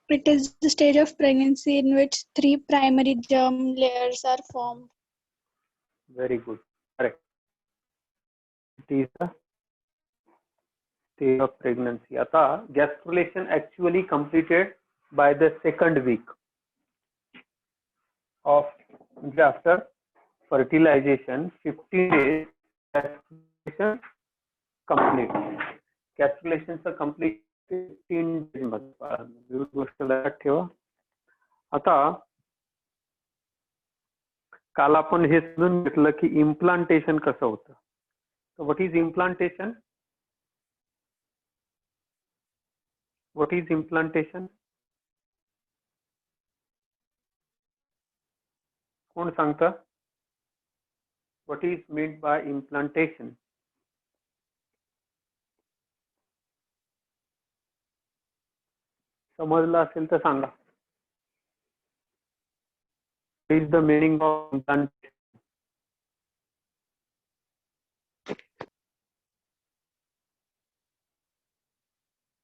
It is the stage of pregnancy in which 3 primary germ layers are formed. Very good. Correct. It is the stage of pregnancy. आता gastrulation actually completed by the second week of after fertilization. 15 days gastrulation complete. Gastrulation complete 15 days मध्ये गोष्ट लक्षात ठेवा. आता काल आपण हे समजून घेतलं की इम्प्लांटेशन कसं होतं. So what is implantation? What is implantation? कोण सांगतं? What is meant by implantation? समजलं असेल तर सांगा. What is the meaning of implantation?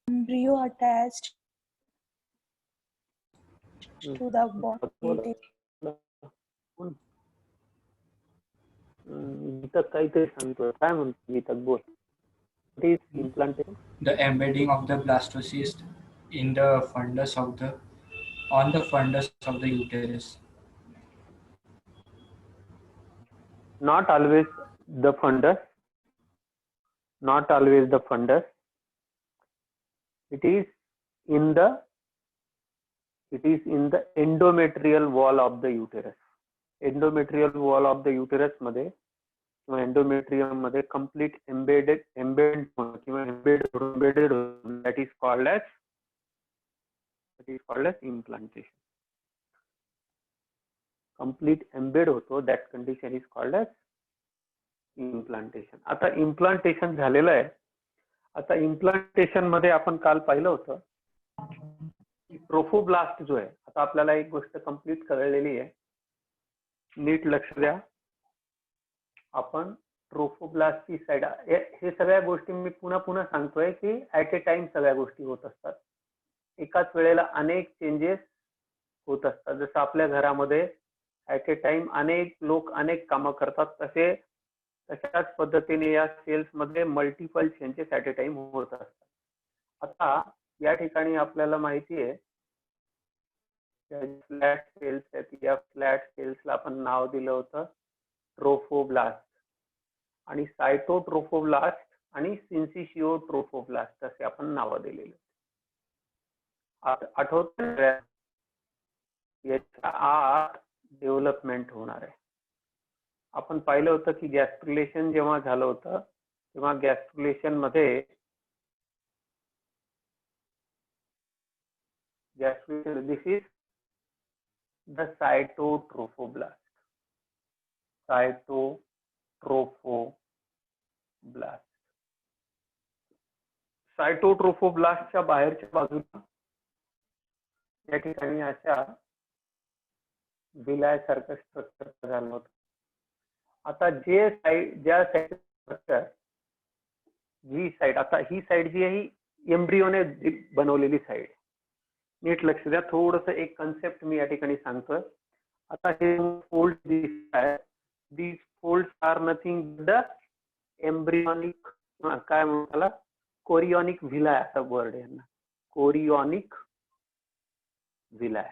Embryo attached to the body. गीतक काहीतरी सांगतोय. काय म्हणतो गीतक? बोल. What is implantation? The embedding of the blastocyst in the fundus of the fundus of the uterus. Not always the fundus. Not always the fundus. It is in the endometrial wall of the uterus. Endometrial wall of the uterus मध्ये किंवा endometrium मध्ये complete embedded किंवा embedded that is called as implantation. Complete embed होतो, that condition is called as implantation. आता implantation झालेलं आहे. आता implantation मध्ये आपण काल पाहिलं होतं ट्रोफोब्लास्ट जो आहे. आता आपल्याला एक गोष्ट कंप्लीट कळलेली आहे, नीट लक्ष द्या. आपण ट्रोफोब्लास्टची साईड, हे सगळ्या गोष्टी मी पुन्हा सांगतोय की ऍट ए टाइम सगळ्या गोष्टी होत असतात. एकाच वेळेला अनेक चेंजेस होत असतात. जसं आपल्या घरामध्ये ऍट ए टाइम अनेक लोक अनेक कामं करतात, तशाच पद्धतीने या सेल्स मध्ये multiple changes at A time होत असतात. आता या ठिकाणी आपल्याला माहिती आहे फ्लॅट सेल्स आहेत. या फ्लॅट सेल्सला आपण नाव दिलं होतं ट्रोफोब्लास्ट, आणि सायटोट्रोफोब्लास्ट आणि सिन्सिशिओट्रोफोब्लास्ट असे आपण नावं दिलेले. आठवत याच्या आत डेव्हलपमेंट होणार आहे. आपण पाहिलं होतं की गॅस्ट्रुलेशन जेव्हा झालं होतं तेव्हा गॅस्ट्रुलेशन मध्ये दिस इज द सायटोट्रोफोब्लास्ट. सायटोट्रोफोब्लास्टच्या बाहेरच्या बाजूला या ठिकाणी अशा विलाय सारखं स्ट्रक्चर झालं होतं. आता ज्या साईड स्ट्रक्चर ही साईड, आता ही साईड जी आहे ही एम्ब्रियोने बनवलेली साईड. नीट लक्ष द्या. थोडस एक कन्सेप्ट मी या ठिकाणी सांगतोय. आता हे फोल्ड दिसत आहे, these folds are nothing but the embryonic, काय म्हणतात त्याला, कोरियोनिक विलाय असा वर्ड आहे ना, कोरियोनिक विलाय.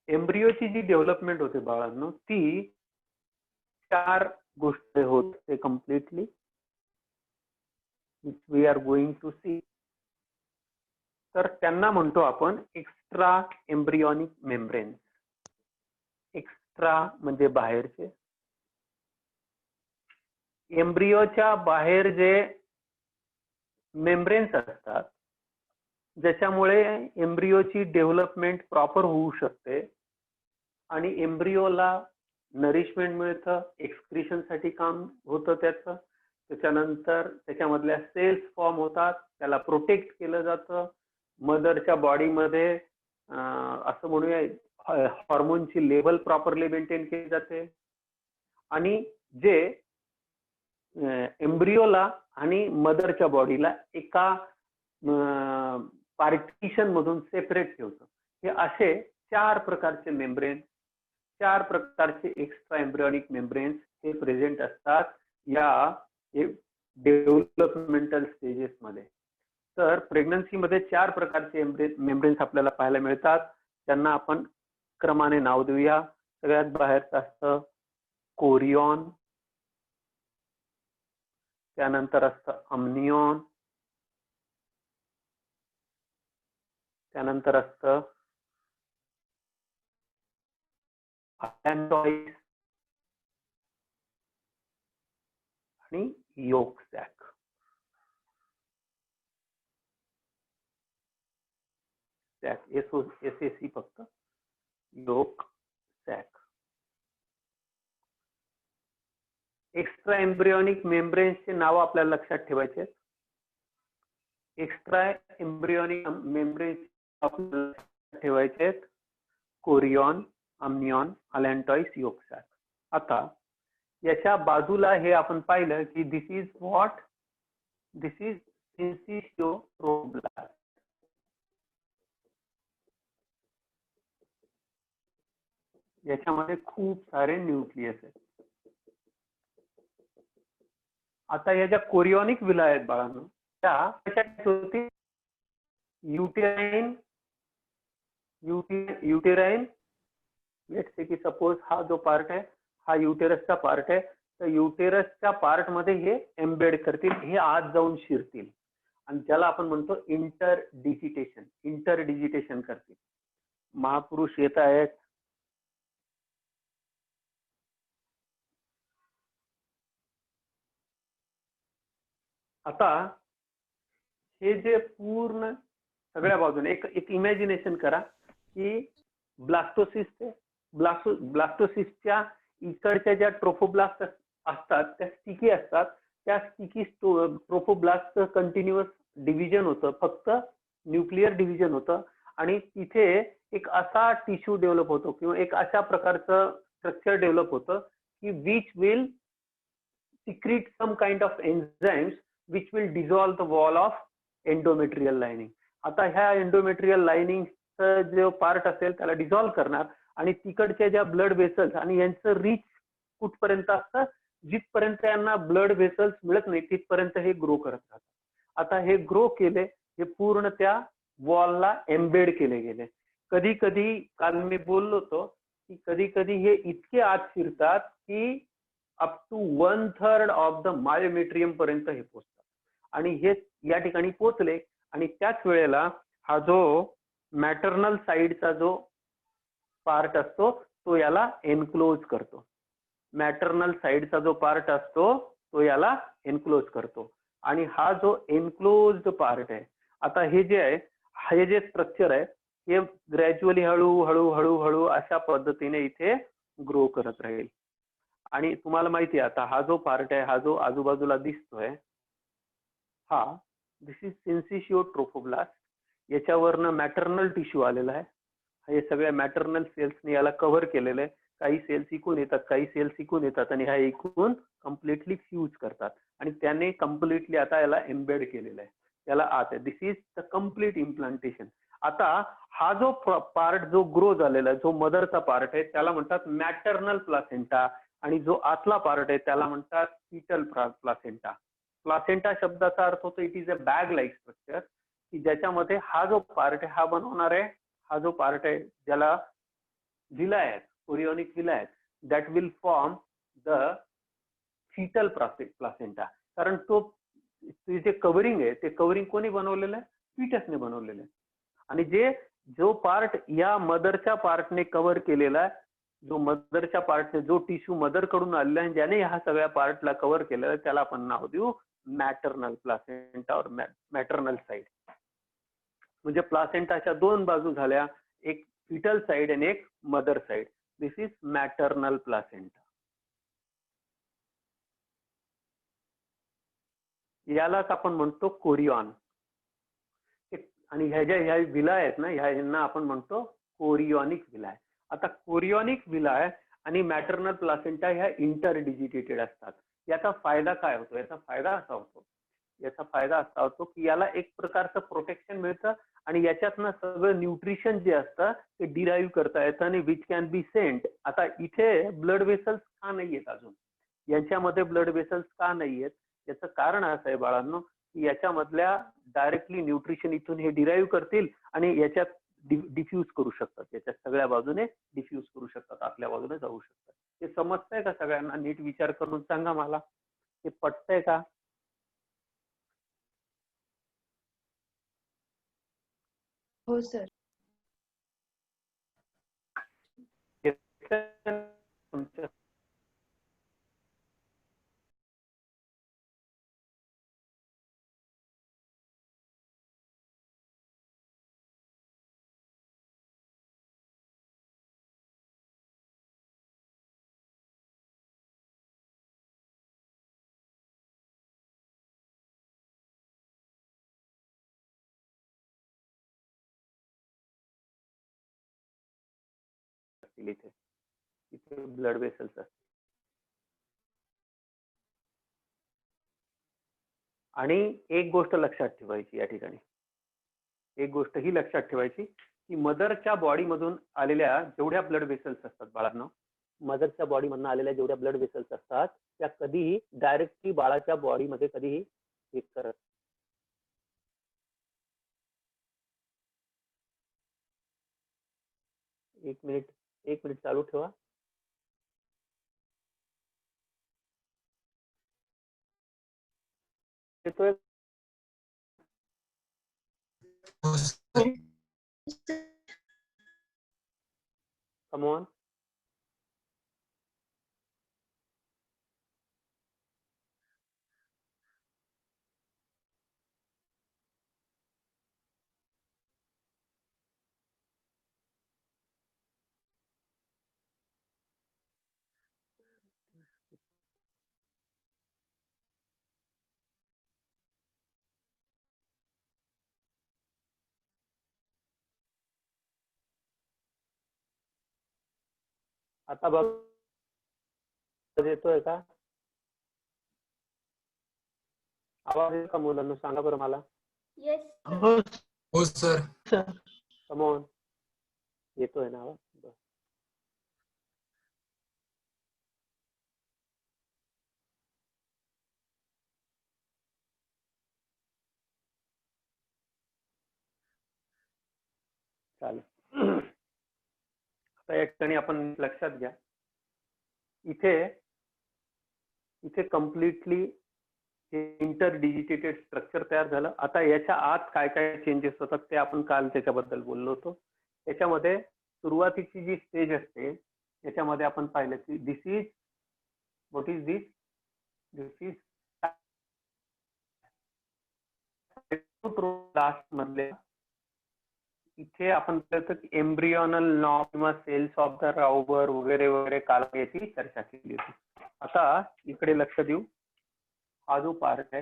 एम्ब्रियोची जी डेव्हलपमेंट होते बाळांनो, ती 4 गोष्टी होते completely, which we are going to see. तर त्यांना म्हणतो आपण एक्स्ट्रा एम्ब्रियोनिक मेम्ब्रेन्स. एक्स्ट्रा म्हणजे बाहेरचे. एम्ब्रियोच्या बाहेर जे मेम्ब्रेन्स असतात ज्याच्यामुळे एम्ब्रियोची डेव्हलपमेंट प्रॉपर होऊ शकते आणि एम्ब्रियोला नरिशमेंट मिळतं, एक्सक्रिशन साठी काम होतं त्याचं. त्याच्यानंतर त्याच्यामधल्या सेल्स फॉर्म होतात, त्याला प्रोटेक्ट केलं जातं. मदरच्या बॉडीमध्ये असं म्हणूया हॉर्मोनची लेवल प्रॉपरली मेंटेन केली जाते आणि जे एम्ब्रियोला आणि मदरच्या बॉडीला एका पार्टिशन मधून सेपरेट ठेवतं. हे असे 4 प्रकारचे मेम्ब्रेन, 4 प्रकारचे एक्स्ट्रा एम्ब्रियॉनिक मेम्ब्रेन्स हे प्रेझेंट असतात या डेव्हलपमेंटल स्टेजेस मध्ये. तर प्रेग्नन्सी मध्ये 4 प्रकारचे मेम्ब्रेन्स आपल्याला पाहायला मिळतात. त्यांना आपण क्रमाने नाव देऊया. सगळ्यात बाहेरचं असतं कोरियॉन, त्यानंतर असतं अम्नियॉन, त्यानंतर असतं अलॅन्टॉइड आणि योक सॅक. SAC फक्त, योक सॅक. एक्स्ट्रा एम्ब्रियॉनिक मेम्ब्रेन्सचे नाव आपल्याला लक्षात ठेवायचे. एक्स्ट्रा एम्ब्रियॉनिक मेम्ब्रेन्स आपल्याला लक्षात ठेवायचे कोरियॉन, अम्नियॉन, अलॅन्टॉइड, योक सॅक. आता याच्या बाजूला हे आपण पाहिलं की this is what, this is syncytio trophoblast. याच्यामध्ये खूप सारे न्यूक्लियस आहेत. आता या ज्या कोरियॉनिक विला आहेत बाळांनो, त्या कशात होती? युटेराइन लेट्स से की सपोज हा जो पार्ट आहे हा युटेरसचा पार्ट आहे. तर युटेरसच्या पार्ट मध्ये हे एम्बेड करतील, हे आत जाऊन शिरतील आणि ज्याला आपण म्हणतो इंटरडिजिटेशन करतील. महापुरुष येत आहेत. आता हे जे पूर्ण सगळ्या बाजूने एक इमॅजिनेशन करा की ब्लास्टोसिस्टच्या इकडच्या ज्या ट्रोफोब्लास्ट असतात त्या स्टिकी असतात. त्या स्टिकी ट्रोफोब्लास्टचं कंटिन्युअस डिव्हिजन होतं, फक्त न्यूक्लिअर डिव्हिजन होतं आणि तिथे एक असा टिश्यू डेव्हलप होतो किंवा एक अशा प्रकारचं स्ट्रक्चर डेव्हलप होतं की which will secrete some kind of enzymes which will dissolve the wall of endometrial lining. आता ह्या एंडोमेट्रियल लाइनिंगचा जो पार्ट असेल त्याला डिझॉल्व्ह करणार आणि तिकडच्या ज्या ब्लड व्हेसल्स आणि यांचं रीच कुठपर्यंत असतं, जिथपर्यंत यांना ब्लड व्हेसल्स मिळत नाही तिथपर्यंत हे ग्रो करत राहतात. आता हे ग्रो केले, हे पूर्ण त्या वॉलला एम्बेड केले गेले. कधी कधी काल मी बोललो होतो की कधी कधी हे इतके आत शिरतात की up to 1/3 of the myometrium पर्यंत हे पोहोचतात आणि हे या ठिकाणी पोहोचले आणि त्याच वेळेला हा जो मॅटर्नल साइडचा जो पार्ट असतो तो याला एनक्लोज करतो. मॅटर्नल साइडचा जो पार्ट असतो तो याला एनक्लोज करतो आणि हा जो एनक्लोज्ड पार्ट आहे, आता हे जे आहे, हे जे स्ट्रक्चर आहे हे ग्रॅज्युअली हळूहळू अशा पद्धतीने इथे ग्रो करत राहील. आणि तुम्हाला माहिती आहे आता हा जो पार्ट आहे, हा जो आजूबाजूला दिसतोय, हा दिस is syncytio trophoblast. याच्यावरनं maternal tissue आलेला आहे. हे सगळ्या मॅटर्नल सेल्सने याला कव्हर केलेलं आहे. काही सेल्स इकून येतात, काही सेल्स इकून येतात आणि ह्या इकून कम्प्लिटली फ्यूज करतात आणि त्याने कम्प्लिटली आता याला एम्बेड केलेलं आहे, याला आत आहे. दिस इज द कम्प्लीट इम्प्लांटेशन. आता हा जो पार्ट जो ग्रो झालेला आहे, जो मदरचा पार्ट आहे त्याला म्हणतात मॅटर्नल प्लासेंटा आणि जो आतला पार्ट आहे त्याला म्हणतात फीटल प्लासेंटा. प्लासेंटा शब्दाचा अर्थ होतो it is a bag like structure की ज्याच्यामध्ये हा जो पार्ट आहे हा बनवणार आहे, हा जो पार्ट आहे ज्याला विला आहेत, कोरियॉनिक विला आहेत, that will form the fetal placenta. कारण तो जे कव्हरिंग आहे ते कव्हरिंग कोणी बनवलेलं आहे? फीटसने बनवलेलं आहे. आणि जो पार्ट या मदरच्या पार्टने कव्हर केलेला आहे, जो मदरच्या पार्टने जो टिश्यू मदर कडून आलेला आहे ज्याने ह्या सगळ्या पार्टला कव्हर केलेलं आहे त्याला आपण नाव देऊ मॅटर्नल प्लासेंटा और मॅटर्नल साइड. म्हणजे प्लासेंटाच्या 2 बाजू झाल्या, एक फीटल साइड आणि एक mother side. This is maternal placenta. यालाच आपण म्हणतो कोरियॉन. आणि ह्या विला आहेत ना, ह्यांना आपण म्हणतो कोरियॉनिक विला आहे. आता कोरियॉनिक विला आहे आणि मॅटर्नल प्लासेंटा ह्या इंटरडिजिटेटेड असतात. याचा फायदा काय होतो? याचा फायदा असा होतो याचा फायदा असा होतो की याला एक प्रकारचं प्रोटेक्शन मिळतं आणि याच्यातनं सगळं न्यूट्रिशन जे असतं ते डिराईव्ह करता येतं आणि विच कॅन बी सेंट. आता इथे ब्लड वेसल्स का नाहीयेत अजून, यांच्यामध्ये ब्लड वेसल्स का नाहीयेत, याचं कारण असं आहे बाळांनो की याच्यामधल्या डायरेक्टली न्यूट्रिशन इथून हे डिराईव्ह करतील आणि याच्यात डिफ्यूज करू शकतात, याच्या सगळ्या बाजूने डिफ्यूज करू शकतात, आतल्या बाजूने जाऊ शकतात. हे समजतंय का सगळ्यांना? नीट विचार करून सांगा मला, हे पटतंय का? हो सर. तुमच्या इथे इथे ब्लड वेसल्स असतात आणि एक गोष्ट लक्षात ठेवायची या ठिकाणी, एक गोष्ट ही लक्षात ठेवायची की मदरच्या बॉडी मधून आलेल्या जेवढ्या ब्लड वेसल्स असतात बाळांनो, मदरच्या बॉडी मधून आलेल्या जेवढ्या ब्लड वेसल्स असतात त्या कधीही डायरेक्टली बाळाच्या बॉडीमध्ये कधीही हे करत. एक मिनिट चालू ठेवा. येतोय? Come on. आता बघ, येतोय का आवाज? येतो का मुलांना? सांगा बरं मला. हो सर. कम ऑन, येतोय ना आवाज? बरं. चालेल. आता या ठिकाणी आपण लक्षात घ्या, इथे कम्प्लिटली इंटरडिजिटेटेड स्ट्रक्चर तयार झालं. आता याच्या आत काय काय चेंजेस होतात ते आपण काल त्याच्याबद्दल बोललो होतो. याच्यामध्ये सुरुवातीची जी स्टेज असते याच्यामध्ये आपण पाहिलं की this is what is this last मधले इथे आपण पाहतो की एम्ब्रियोनल नॉब किंवा सेल्स ऑफ द राउबर वगैरे वगैरे काल याची चर्चा केली होती. आता इकडे लक्ष देऊ. हा जो पार्ट आहे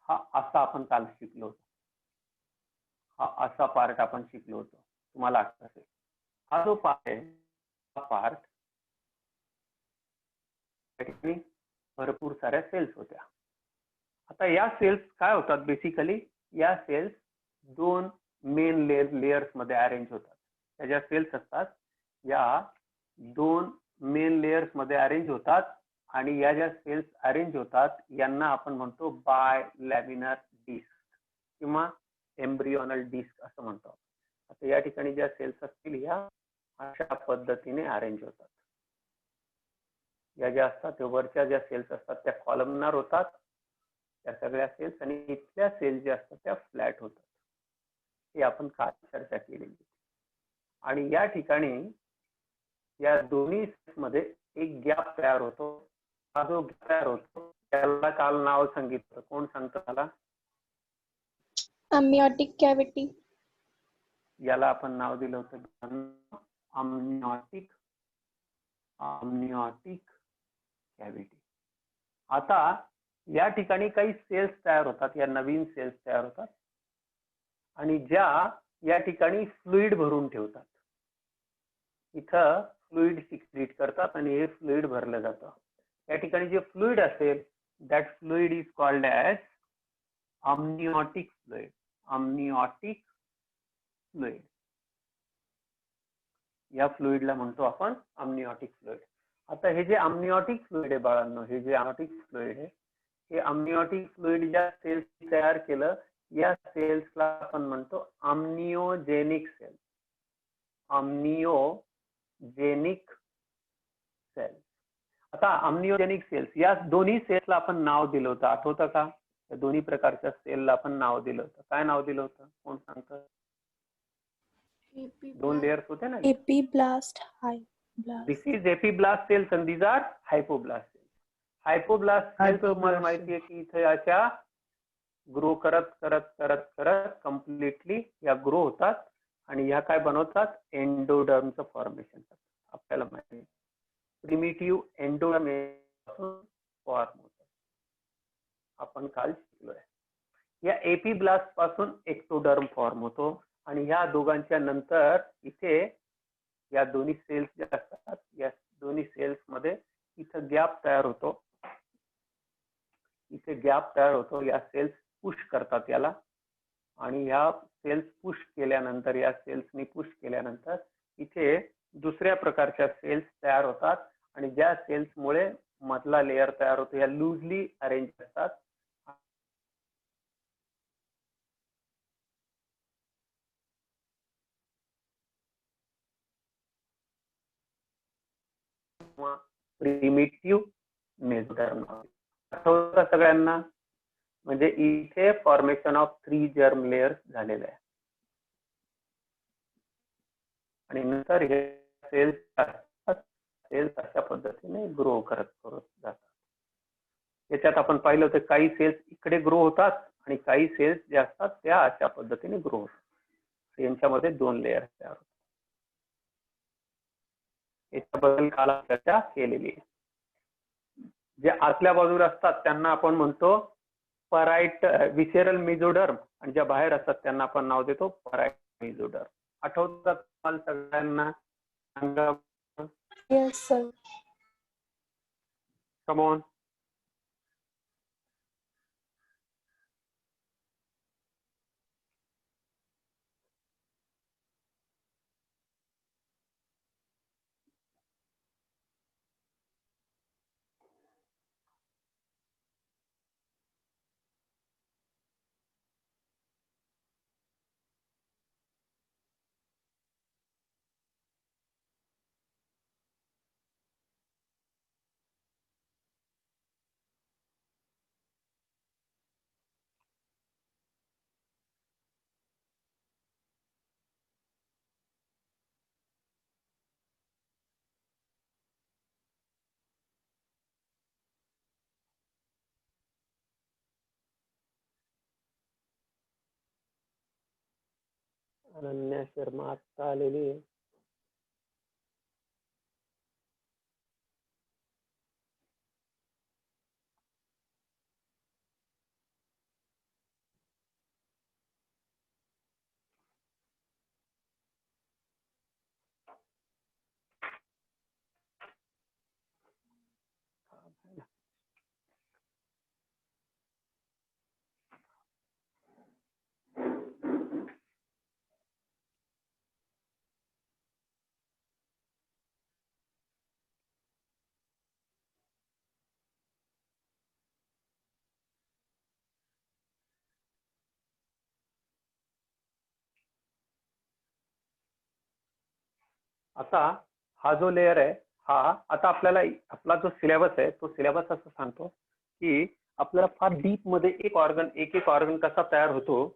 हा असा आपण काल शिकलो होतो, हा असा पार्ट आपण शिकलो होतो, तुम्हाला आठवत असेल. हा जो पार्ट आहे हा पार्ट भरपूर साऱ्या सेल्स होत्या. आता या सेल्स काय होतात बेसिकली, या सेल्स दोन मेन लेयर्स मध्ये अरेंज होतात. या ज्या सेल्स असतात या दोन मेन लेयर्स मध्ये अरेंज होतात आणि या ज्या सेल्स अरेंज होतात यांना आपण म्हणतो बाय लॅमिनार डिस्क किंवा एम्ब्रियोनल डिस्क असं म्हणतो. आता या ठिकाणी ज्या सेल्स असतील या अशा पद्धतीने अरेंज होतात. या ज्या असतात त्या वरच्या ज्या सेल्स असतात त्या कॉलमनार होतात त्या सगळ्या सेल्स, आणि इथल्या सेल्स ज्या असतात त्या फ्लॅट होतात. हे आपण काल चर्चा केलेली. आणि या ठिकाणी या दोन्ही सेल्स मध्ये एक गॅप तयार होतो. हा जो गॅप तयार होतो त्याला काल नाव सांगितलं, कोण सांगतं मला? Amniotic cavity. याला आपण नाव दिलं होतं amniotic कॅव्हिटी. आता या ठिकाणी काही सेल्स तयार होतात, या नवीन सेल्स तयार होतात आणि ज्या या ठिकाणी फ्लुइड भरून ठेवतात. इथं फ्लुइड सिक्रीट करतात आणि हे फ्लुइड भरलं जातं. या ठिकाणी जे फ्लुइड असेल that fluid is called as amniotic fluid. amniotic fluid या फ्लुइडला म्हणतो आपण amniotic fluid. आता हे जे amniotic fluid आहे बाळांनो, हे जे amniotic fluid आहे, हे amniotic fluid ज्या सेल्स तयार केलं या सेल्सला आपण म्हणतो amniogenic cells. amniogenic cells. आता amniogenic cells या दोन्ही सेल्सला आपण नाव दिलं होतं, आठवतं का? या दोन्ही प्रकारच्या सेलला आपण नाव दिलं होतं. काय नाव दिलं होतं? कोण सांगतं? दोन लेयर्स होते ना. Epiblast, hypoblast. This is epiblast cells and these are hypoblast cells. Hypoblast cells तुम्हाला माहिती आहे की इथे अशा ग्रो करत करत करत करत कम्प्लिटली या ग्रो होतात आणि ह्या काय बनवतात? एंडोडर्मचं फॉर्मेशन करतात. आपल्याला माहिती आहे प्रिमिटिव्ह एंडोडर्म फॉर्म होतात. आपण काल शिकलोय. या एपिब्लास्ट पासून एक्टोडर्म फॉर्म होतो आणि ह्या दोघांच्या नंतर इथे या दोन्ही सेल्स ज्या असतात या दोन्ही सेल्स मध्ये इथं गॅप तयार होतो. इथे गॅप तयार होतो. या सेल्स पुश करतात याला आणि ह्या सेल्स पुश केल्यानंतर या सेल्सनी पुश केल्यानंतर इथे दुसऱ्या प्रकारच्या सेल्स तयार होतात आणि ज्या सेल्समुळे मधला लेअर तयार होतो या लूजली अरेंज असतात. प्रिमिटिव्ह मेसोडर्म आठवतं सगळ्यांना. म्हणजे इथे फॉर्मेशन ऑफ 3 जर्म लेयर्स झालेलं आहे आणि नंतर हे सेल्स अशा पद्धतीने ग्रो करत जातात. याच्यात आपण पाहिलं होतं काही सेल्स इकडे ग्रो होतात आणि काही सेल्स जे असतात त्या अशा पद्धतीने ग्रो होतात. यांच्यामध्ये 2 लेयर्स तयार होतात. याच्याबद्दल काल चर्चा केलेली आहे. जे आतल्या बाजूला असतात त्यांना आपण म्हणतो पराइट विसेरल मेसोडर्म आणि ज्या बाहेर असतात त्यांना आपण नाव देतो पराइट मेसोडर्म. आठवतात तुम्हाला सगळ्यांना? सांगा. Yes, sir. Come on. Ananya Sharma आता आलेली आहे. आता हा जो लेयर आहे हा आता आपल्याला आपला जो सिलेबस आहे तो सिलेबस असं सांगतो की आपल्याला फार डीप मध्ये एक ऑर्गन कसा तयार होतो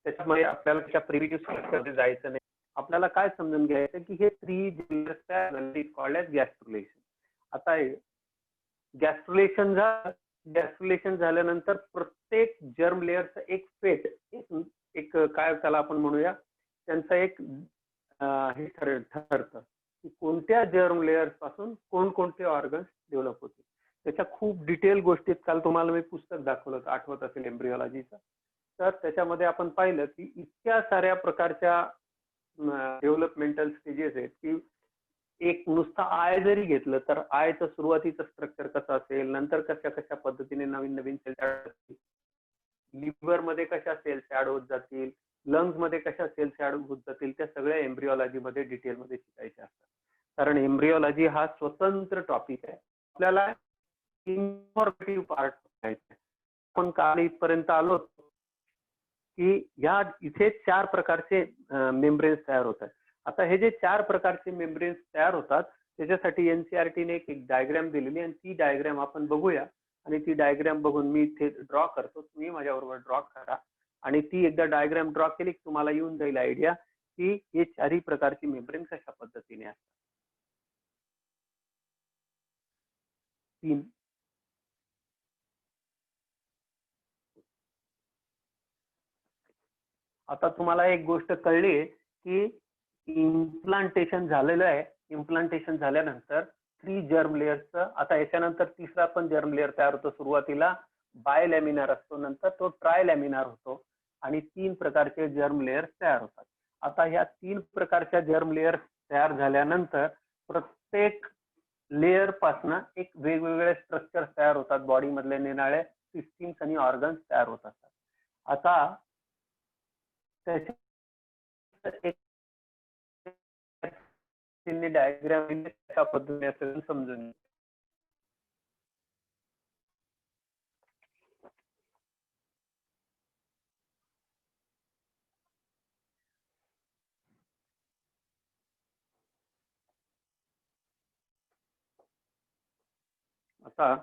त्याच्यामध्ये आपल्याला त्याच्या प्रिमिटिव्ह स्ट्रक्चरमध्ये जायचं नाही. आपल्याला काय समजून घ्यायचं की हे 3 लेयर्स तयार झाले कॉल्ड एज गॅस्ट्रुलेशन. आता गॅस्ट्रुलेशन झाल्यानंतर प्रत्येक जर्म लेयरचं एक फेट एक काय त्याला आपण म्हणूया त्यांचं एक हे ठरतं की कोणत्या जर्म लेयर्स पासून कोणकोणते ऑर्गन्स डेव्हलप होते. त्याच्या खूप डिटेल गोष्टीत काल तुम्हाला मी पुस्तक दाखवलं होतं आठवत असेल एम्ब्रिओलॉजीचं. तर त्याच्यामध्ये आपण पाहिलं की इतक्या साऱ्या प्रकारच्या डेव्हलपमेंटल स्टेजेस आहेत की एक नुसता आय जरी घेतलं तर आयचं सुरुवातीचं स्ट्रक्चर कसं असेल, नंतर कशा कशा पद्धतीने नवीन नवीन सेल लिव्हर मध्ये कशा सेल्स ऍड होत जातील, लंग्स मध्ये कशा सेल्स ऍड होत जातील, त्या सगळ्या एम्ब्रिओलॉजी मध्ये डिटेल मध्ये शिकायच्या असतात. कारण एम्ब्रिओलॉजी हा स्वतंत्र टॉपिक आहे. आपल्याला इन्फॉर्मेटिव्ह पार्ट करायचा. आपण काल इथपर्यंत आलो की या इथे 4 प्रकारचे मेम्ब्रेन्स तयार होतात. आता हे जे 4 प्रकारचे मेम्ब्रेन्स तयार होतात त्याच्यासाठी एनसीईआरटीने एक डायग्राम दिलेली आणि ती डायग्राम आपण बघूया. आणि ती डायग्राम बघून मी इथे ड्रॉ करतो, तुम्ही माझ्याबरोबर ड्रॉ करा. आणि ती एकदा डायग्राम ड्रॉ केली की तुम्हाला येऊन जाईल आयडिया की हे 4ही प्रकारची मेम्ब्रेन कशा पद्धतीने असतात. 3 आता तुम्हाला एक गोष्ट कळली की इम्प्लांटेशन झालेलं आहे. इम्प्लांटेशन झाल्यानंतर 3 जर्म लेअर्सचं, आता याच्यानंतर तिसरा पण जर्म लेअर तयार होतो. सुरुवातीला बायलॅमिनार असतो, नंतर तो ट्रायलॅमिनार होतो आणि 3 प्रकारचे जर्म लेअर्स तयार होतात. आता ह्या 3 प्रकारच्या जर्म लेअर्स तयार झाल्यानंतर प्रत्येक लेअर पासनं एक वेगवेगळे स्ट्रक्चर तयार होतात. बॉडी मधले निराळे सिस्टीम्स आणि ऑर्गन्स तयार होत असतात. आता डायग्राम कशा पद्धतीने असेल समजून. आता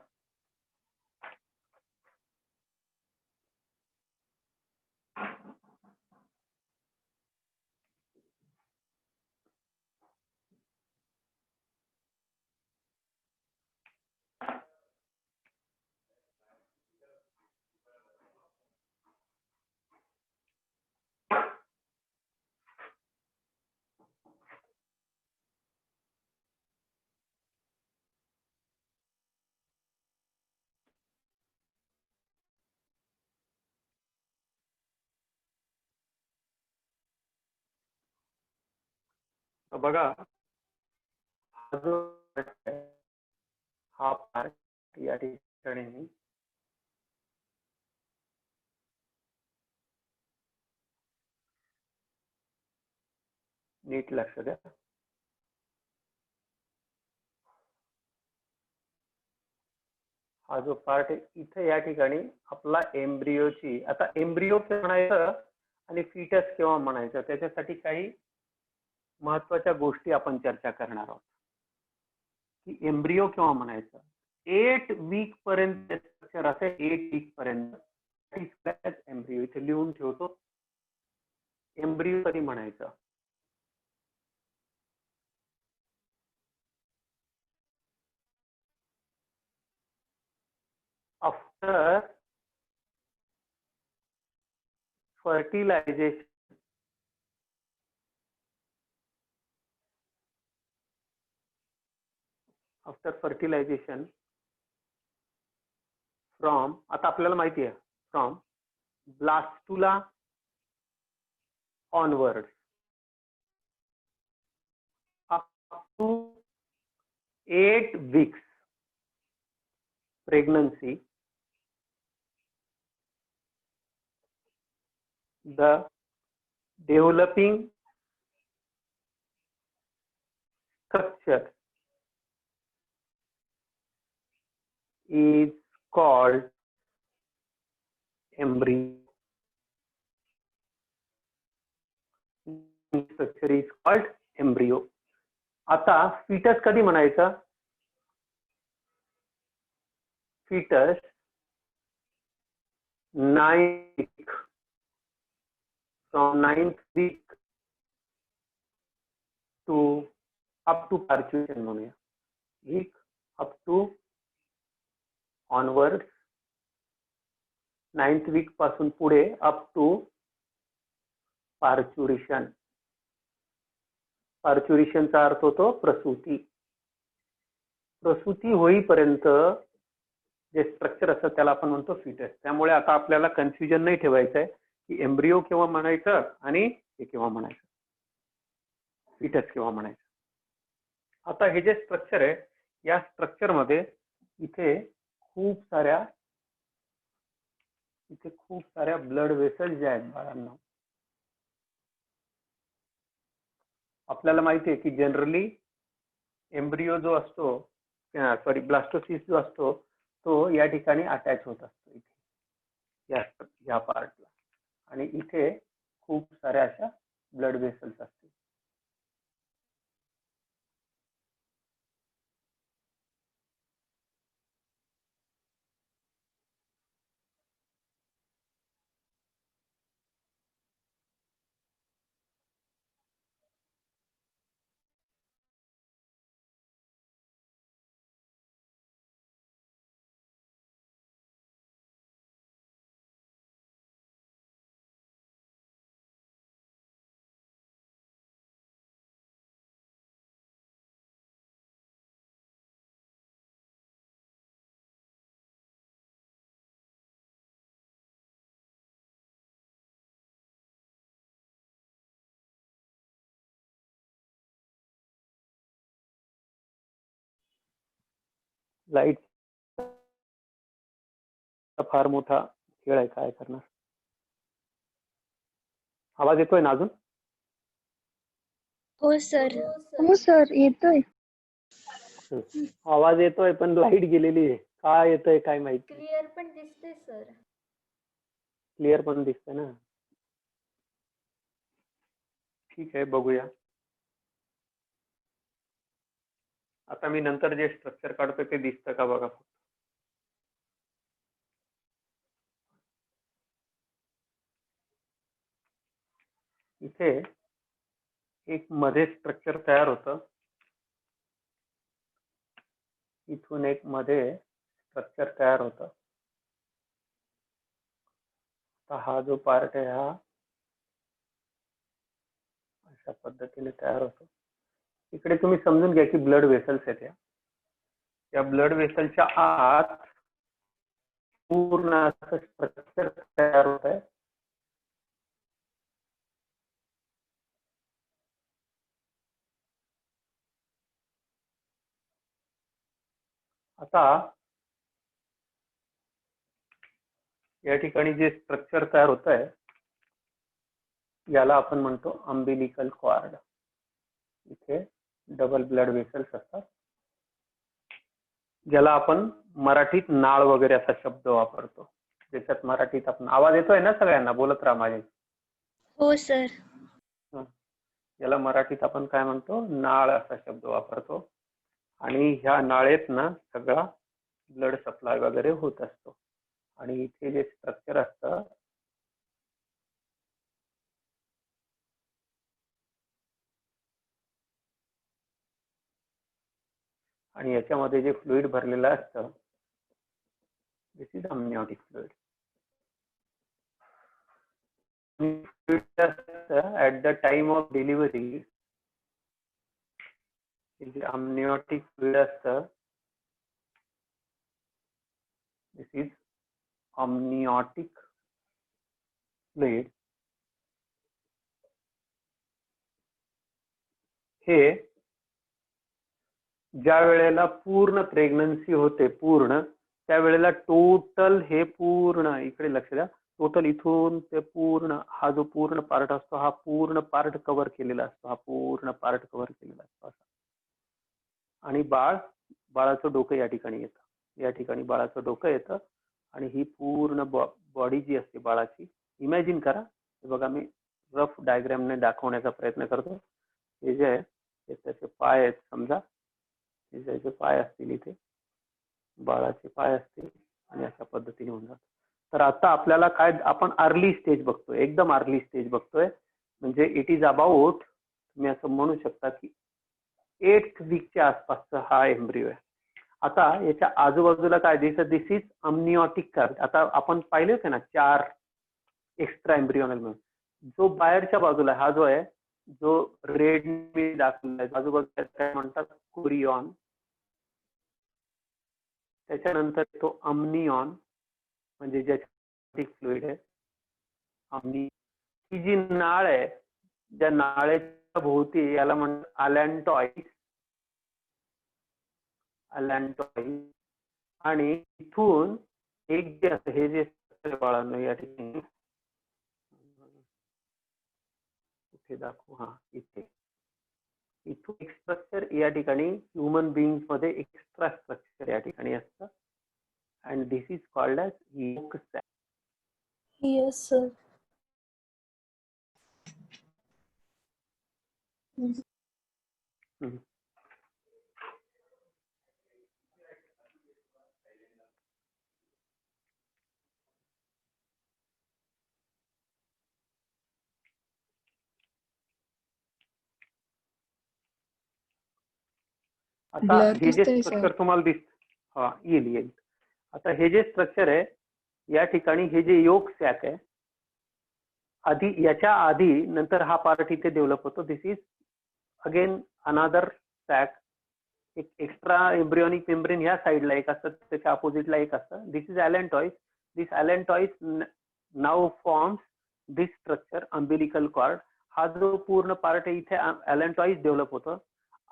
बघा, हा पार्ट या ठिकाणी नीट लक्ष द्या. हा जो पार्ट आहे इथे या ठिकाणी आपला एम्ब्रियोची, आता एम्ब्रियो केव्हा म्हणायचं आणि फीटस केव्हा म्हणायचं त्याच्यासाठी काही महत्वाच्या गोष्टी आपण चर्चा करणार आहोत. की एम्ब्रियो केव्हा म्हणायचं. 8 वीक पर्यंत स्ट्रक्चर असेल, 8 वीक पर्यंत एम्ब्रियो इथे लिहून ठेवतो. एम्ब्रियो कधी म्हणायचं. After fertilization, after fertilization from, आता आपल्याला माहिती आहे from blastula onward up to 8 weeks pregnancy, the developing structure is called embryo. Structure is called embryo. आता फीटस कधी म्हणायचं. Fetus 9th week, from 9th week to up to parturition म्हणूया. week up to onwards, 9th week पासून पुढे up to parturition. पार्च्युरिशनचा अर्थ होतो प्रसूती. प्रसूती होईपर्यंत जे स्ट्रक्चर असतं त्याला आपण म्हणतो फीटस. त्यामुळे आता आपल्याला कन्फ्युजन नाही ठेवायचं आहे की एम्ब्रियो केव्हा म्हणायचं आणि हे केव्हा म्हणायचं, फीटस केव्हा म्हणायचं. आता हे जे स्ट्रक्चर आहे या स्ट्रक्चर मध्ये इथे खूप साऱ्या इथे खूप साऱ्या ब्लड वेसल्स ज्या आहेत बाळांना, आपल्याला माहिती आहे की जनरली एम्ब्रिओ जो असतो, सॉरी ब्लास्टोसिस्ट जो असतो, तो या ठिकाणी अटॅच होत असतो इथे या पार्टला, आणि इथे खूप साऱ्या अशा ब्लड वेसल्स असतील. लाईट फार मोठा खेळ आहे, काय करणार. आवाज येतोय ना अजून? हो सर. हो सर येतोय. आवाज येतोय पण लाईट गेलेली आहे. काय येतोय काय माहिती. क्लिअर पण दिसते सर. क्लिअर पण दिसतंय ना. ठीक आहे, बघूया. आता मी नंतर जे स्ट्रक्चर काढतोय ते दिसतं का बघा. इथे एक मध्ये स्ट्रक्चर तयार होतं, इथून एक मध्ये स्ट्रक्चर तयार होतं. हा जो पार्ट आहे हा अशा पद्धतीने तयार होतो. इकडे तुम्ही समजून घ्या की ब्लड वेसल्स आहेत. या ब्लड वेसलच्या आत पूर्ण असं स्ट्रक्चर तयार होत आहे. आता या ठिकाणी जे स्ट्रक्चर तयार होत आहे याला आपण म्हणतो अम्बिलिकल कॉर्ड. इथे डबल ब्लड वेसल्स असतात, ज्याला आपण मराठीत नाळ वगैरे असा शब्द वापरतो. ज्याच्यात मराठीत आपण, आवाज येतोय ना सगळ्यांना, बोलत राहा माझे. हो सर. याला मराठीत आपण काय म्हणतो, नाळ असा शब्द वापरतो. आणि ह्या नाळेत ना सगळा ब्लड सप्लाय वगैरे होत असतो. आणि इथे जे स्ट्रक्चर असतं आणि याच्यामध्ये जे फ्लुइड भरलेलं असतं, this is amniotic fluid. at the time of delivery, the amniotic fluid असतं, this is amniotic fluid. हे ज्या वेळेला पूर्ण प्रेग्नन्सी होते, पूर्ण त्यावेळेला टोटल हे पूर्ण, इकडे लक्ष द्या, टोटल इथून ते पूर्ण हा जो पूर्ण पार्ट असतो, हा पूर्ण पार्ट कव्हर केलेला असतो, हा पूर्ण पार्ट कव्हर केलेला असतो असा. आणि बाळाचं डोकं या ठिकाणी येतं, या ठिकाणी बाळाचं डोकं येतं. आणि ही पूर्ण बॉडी जी असते बाळाची, इमॅजिन करा. हे बघा, मी रफ डायग्रामने दाखवण्याचा प्रयत्न करतो. हे जे आहे त्याचे पाय आहेत, समजा त्याचे पाय असतील, इथे बाळाचे पाय असतील आणि अशा पद्धतीने होऊन जातं. तर आता आपल्याला काय, आपण अर्ली स्टेज बघतोय, एकदम अर्ली स्टेज बघतोय. म्हणजे इट इज अबाउट, तुम्ही असं म्हणू शकता की 8th वीकच्या आसपासचा हा एम्ब्रिओ आहे. आता याच्या आजूबाजूला काय दिसत, दिस इज अमनिओटिक कार्ड. आता आपण पाहिले होते ना 4 एक्स्ट्रा एम्ब्रिओनल म्हणून. जो बाहेरच्या बाजूला हा जो आहे, जो रेड मी दाखवलाय, आजूबाजूला काय म्हणतात, कोरियॉन. त्याच्यानंतर तो अमनिऑन, म्हणजे ज्याच्या फ्लुइड आहे. अमनी ही जी नाळ आहे, ज्या नाळेच्या भोवती याला म्हणतात अलॅन्टॉइड. अलॅन्टॉइड. आणि इथून एक जे असतं, हे जे स्ट्रक्चर बाळांनो या ठिकाणी कुठे दाखवू, हा इथे इथून एक स्ट्रक्चर या ठिकाणी ह्युमन बिंग्स मध्ये एक्स्ट्रा स्ट्रक्चर या ठिकाणी असतं and this is called as yolk sac. Yes, sir. आता Blur हे जे दिसतंय, स्ट्रक्चर sir. तुम्हाला हा येईल. आता हे जे स्ट्रक्चर आहे या ठिकाणी हे जे योक सॅक आहे, आधी याच्या आधी नंतर हा पार्ट इथे डेव्हलप होतो. This is again another sac. एक एक्स्ट्रा एम्ब्रियोनिक मेम्ब्रेन ह्या साईडला एक असतं, त्याच्या अपोजिटला एक असतं. This is allantois. This allantois नाव forms this structure umbilical cord. हा जो पूर्ण पार्ट आहे इथे ॲलेंटॉइस डेव्हलप होतं.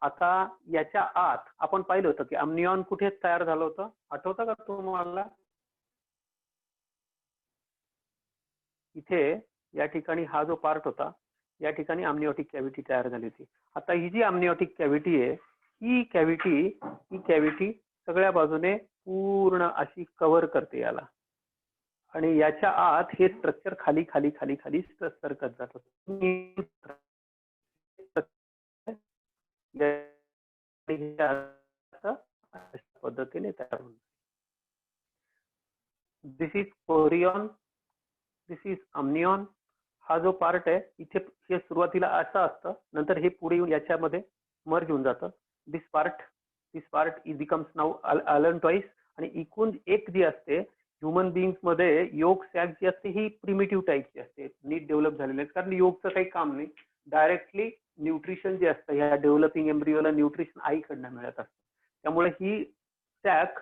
आता याच्या आत आपण पाहिलं होतं की अम्नियॉन कुठे तयार झालं होतं, आठवतं का तुम्हाला? इथे या ठिकाणी हा जो पार्ट होता या ठिकाणी अम्निओटिक कॅव्हिटी तयार झाली होती. आता ही जी अम्निओटिक कॅव्हिटी आहे ही कॅव्हिटी सगळ्या बाजूने पूर्ण अशी कव्हर करते याला आणि याच्या आत हे स्ट्रक्चर खाली खाली खाली खाली सरकत जात होतं. पद्धतीने तयार होईल. दिस इज कोरियॉन, दिस इज अम्नियॉन. हा जो पार्ट आहे इथे हे सुरुवातीला असं असतं, नंतर हे पुढे येऊन याच्यामध्ये मर्ज होऊन जातं. दिस पार्ट इज बिकम्स नाउ ॲलेंटॉइस. आणि इकून एक जी असते ह्युमन बिंग्स मध्ये योक सॅक जी असते ही प्रिमिटिव्ह टाईपची असते, नीट डेव्हलप झालेली आहे. कारण योकचं काही काम नाही, डायरेक्टली न्यूट्रिशन जे असतं ह्या डेव्हलपिंग एम्ब्रियोला न्यूट्रिशन आईकडनं मिळत असतं. त्यामुळे ही सॅक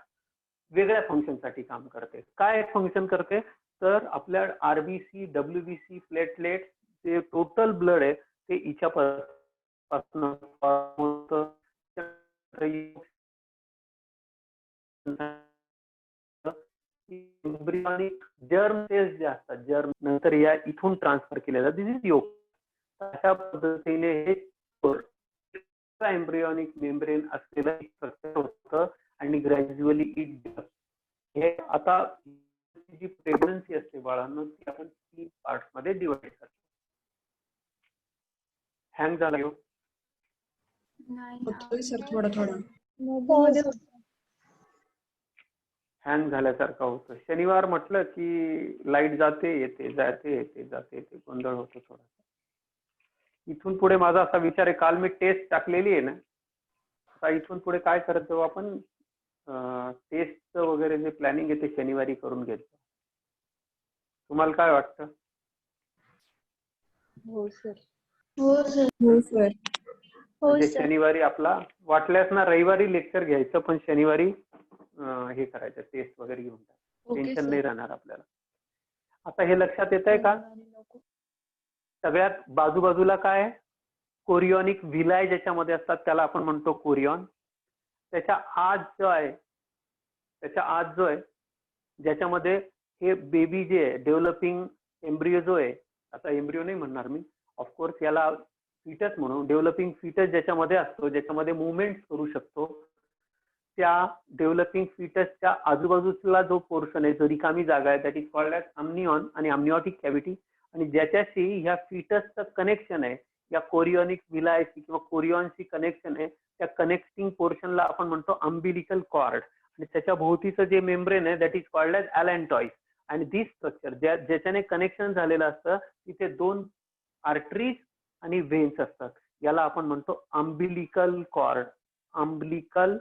वेगळ्या फंक्शनसाठी काम करते. काय फंक्शन करते तर आपल्या आरबीसी, डब्ल्यूबीसी, प्लेटलेट जे टोटल ब्लड आहे ते हिच्या पासून होतं. एम्ब्रियोनिक जर्म सेल्स जे असतात, जर्म नंतर या इथून ट्रान्सफर केले जातात. दिस इज योक. अशा पद्धतीने हे एम्ब्रियोनिक मेम्ब्रेन असलेलं स्ट्रक्चर होतं आणि ग्रॅज्युअली इट. हे आता जी प्रेग्नन्सी असते बाळांना ती आपण 3 पार्ट मध्ये डिवाइड करतो. हँग झाला येऊ होतोय सर थोडा. हो, sir. हँग झाल्यासारखा होतं. शनिवार म्हटलं की लाईट जाते येते जाते येते जाते येते, गोंधळ होतो थोडासा. इथून पुढे माझा असा विचार आहे, काल मी टेस्ट टाकलेली आहे ना, आता इथून पुढे काय करत जाऊ आपण, टेस्टचं वगैरे जे प्लॅनिंग आहे ते शनिवारी करून घेतो. तुम्हाला काय वाटतं? हो, sir. हो सर. म्हणजे शनिवारी आपला वाटल्यास ना रविवारी लेक्चर घ्यायचं, पण शनिवारी हे करायचं, टेस्ट वगैरे घेऊन टेन्शन नाही राहणार आपल्याला. आता हे लक्षात येत आहे का? सगळ्यात बाजूबाजूला काय कोरियॉनिक व्हिलाय ज्याच्यामध्ये असतात त्याला आपण म्हणतो कोरियॉन. त्याच्या आत जो आहे ज्याच्यामध्ये हे बेबी जे आहे डेव्हलपिंग एम्ब्रियो जो आहे, आता एम्ब्रियो नाही म्हणणार मी, ऑफकोर्स याला फिटस म्हणून, डेव्हलपिंग फिटस ज्याच्यामध्ये असतो, ज्याच्यामध्ये मुवमेंट करू शकतो, त्या डेव्हलपिंग फिटसच्या आजूबाजूला जो पोर्शन आहे, जो रिकामी जागा आहे, दॅट इज कॉल्ड ॲज अम्नियॉन आणि अम्निओटिक कॅव्हिटी. आणि ज्याच्याशी ह्या फिटसचं कनेक्शन आहे, या कोरियॉनिक विलायशी किंवा कोरियॉनशी कनेक्शन आहे, त्या कनेक्टिंग पोर्शनला आपण म्हणतो अम्बिलिकल कॉर्ड. आणि त्याच्या भोवतीचं जे मेम्ब्रेन आहे दॅट इज कॉल्ड ॲज ॲलेंटॉइस. आणि दिस स्ट्रक्चर ज्याच्याने कनेक्शन झालेलं असतं तिथे 2 आर्टरीज आणि व्हेन्स असतात. याला आपण म्हणतो umbilical cord. Umbilical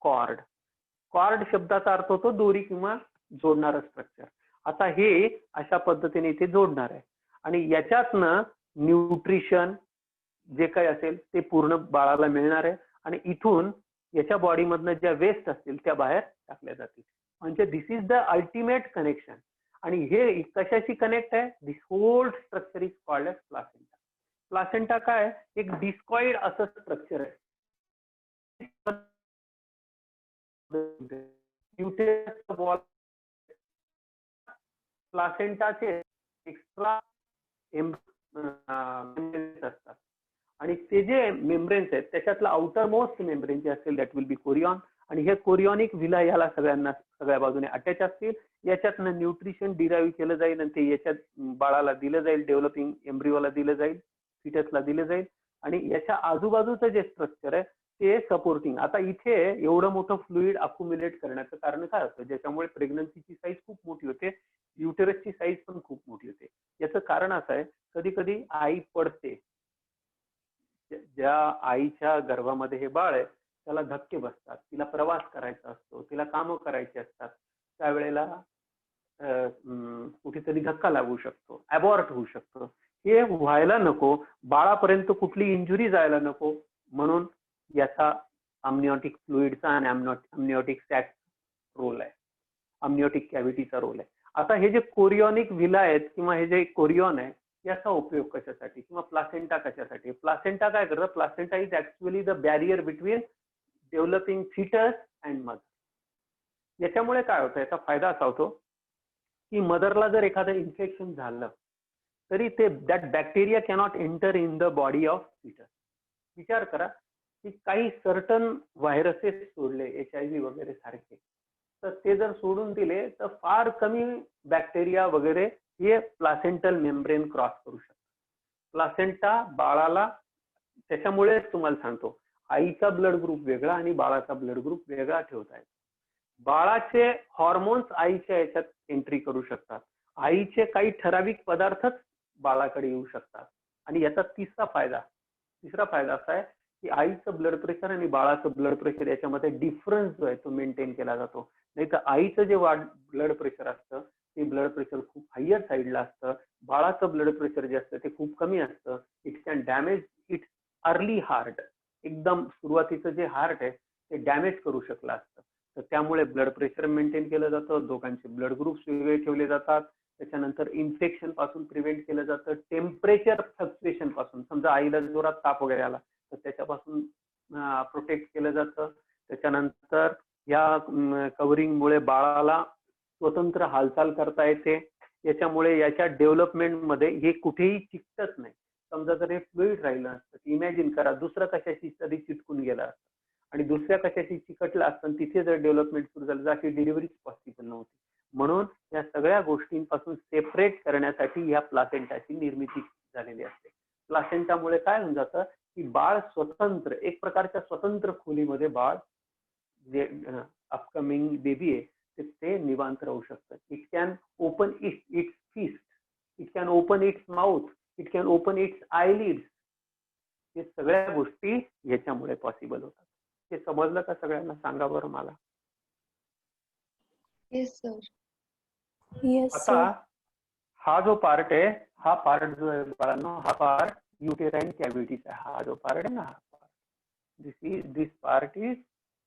cord. Cord शब्दाचा अर्थ होतो दोरी किंवा जोडणारं स्ट्रक्चर. आता हे अशा पद्धतीने इथे जोडणार आहे आणि याच्यातनं न्यूट्रिशन जे काही असेल ते पूर्ण बाळाला मिळणार आहे आणि इथून याच्या बॉडीमधनं ज्या वेस्ट असतील त्या बाहेर टाकल्या जातील. म्हणजे this is the ultimate connection. आणि हे कशाशी कनेक्ट आहे? This whole structure is called as placenta. Placenta काय? एक डिस्कॉइड असं स्ट्रक्चर आहे. प्लासेंटाचे एक्स्ट्रा मेम्ब्रेन्स असतात आणि ते जे मेम्ब्रेन्स आहेत त्याच्यातला आउटर मोस्ट मेम्ब्रेन जे असेल दॅट विल बी कोरियॉन आणि हे कोरियॉनिक व्हिला याला सगळ्या बाजूने अटॅच असतील. याच्यातनं न्यूट्रिशन डिराईव्ह केलं जाईल आणि ते याच्यात बाळाला दिलं जाईल, डेव्हलपिंग एम्ब्रिओला दिलं जाईल, फिटसला दिलं जाईल आणि याच्या आजूबाजूचं जे स्ट्रक्चर आहे ते सपोर्टिंग. आता इथे एवढं मोठं फ्लुइड अक्युम्युलेट करण्याचं कारण काय होतं, ज्याच्यामुळे प्रेग्नन्सीची साईज खूप मोठी होते, युटेरसची साईज पण खूप मोठी होते. याचं कारण असं आहे, कधी कधी आई पडते, ज्या आईच्या गर्भामध्ये हे बाळ आहे त्याला धक्के बसतात, तिला प्रवास करायचा असतो, तिला कामं करायची असतात, त्यावेळेला कुठेतरी धक्का लागू शकतो, अबॉर्ट होऊ शकतो. हे व्हायला नको, बाळापर्यंत कुठली इंजुरी जायला नको, म्हणून याचा अमनिओटिक फ्लुइडचा आणि अमनिओटिक सॅक रोल आहे, अमनिओटिक कॅव्हिटीचा रोल आहे. आता हे जे कोरियॉनिक व्हिला आहेत किंवा हे जे कोरियॉन आहे याचा उपयोग कशासाठी किंवा प्लासेंटा कशासाठी? प्लासेंटा काय करतं, placenta is actually the barrier between developing fetus and mother. याच्यामुळे काय होतं, याचा फायदा असा होतो की मदरला जर एखादं इन्फेक्शन झालं तरी ते that bacteria cannot enter in the body of fetus. विचार करा की काही सर्टन व्हायरसेस सोडले, HIV वगैरे सारखे, तर ते जर सोडून दिले तर फार कमी बॅक्टेरिया वगैरे हे प्लासेंटल मेम्ब्रेन क्रॉस करू शकतात. प्लासेंटा बाळाला, त्याच्यामुळेच तुम्हाला सांगतो आईचा ब्लड ग्रुप वेगळा आणि बाळाचा ब्लड ग्रुप वेगळा ठेवता येतो. बाळाचे हॉर्मोन्स आईच्या याच्यात एंट्री करू शकतात, आईचे काही ठराविक पदार्थच बाळाकडे येऊ शकतात. आणि याचा तिसरा फायदा असा आहे की आईचं ब्लड प्रेशर आणि बाळाचं ब्लड प्रेशर याच्यामध्ये डिफरन्स जो आहे तो मेंटेन केला जातो. नाही तर आईचं जे ब्लड प्रेशर असतं ते ब्लड प्रेशर खूप हायर साईडला असतं, बाळाचं ब्लड प्रेशर जे असतं ते खूप कमी असतं. It can damage it's early heart, एकदम सुरुवातीचं जे हार्ट आहे ते डॅमेज करू शकलं असतं. तर त्यामुळे ब्लड प्रेशर मेंटेन केलं जातं, दोघांचे ब्लड ग्रुप्स वेगळे ठेवले जातात, त्याच्यानंतर इन्फेक्शन पासून प्रिव्हेंट केलं जातं, टेम्परेचर फ्लक्च्युएशन पासून, समजा आईला जोरात ताप वगैरे आला तर त्याच्यापासून प्रोटेक्ट केलं जातं. त्याच्यानंतर या कव्हरिंगमुळे बाळाला स्वतंत्र हालचाल करता येते, याच्यामुळे याच्या डेव्हलपमेंटमध्ये हे कुठेही चिकटत नाही. समजा जर हे फ्लुइड राहिलं असतं, इमॅजिन करा दुसरं कशाशी तरी चिटकून गेलं असतं आणि दुसऱ्या कशाशी चिकटलं असतं, तिथे जर डेव्हलपमेंट सुरू झालं तर अशी डिलिव्हरीच पॉसिबल नव्हती. म्हणून या सगळ्या गोष्टींपासून सेपरेट करण्यासाठी या प्लासेंटाची निर्मिती झालेली असते. प्लासेंटामुळे काय होऊन जातं की बाळ स्वतंत्र, एक प्रकारच्या स्वतंत्र खोलीमध्ये बाळ जे अपकमिंग बेबी आहे ते निवांत राहू शकतं. It can open its fist, it can open its mouth, it can open its eyelids. हे सगळ्या गोष्टी याच्यामुळे पॉसिबल होतात. हे समजलं का सगळ्यांना? सांगा बरं मला. Yes sir. Yes, आता sir. हा जो पार्ट आहे, हा पार्ट जो आहे बाळांनो, हा पार्ट युटेराइन कॅव्हिटीचा आहे. हा जो पार्ट आहे ना, हा part, this part is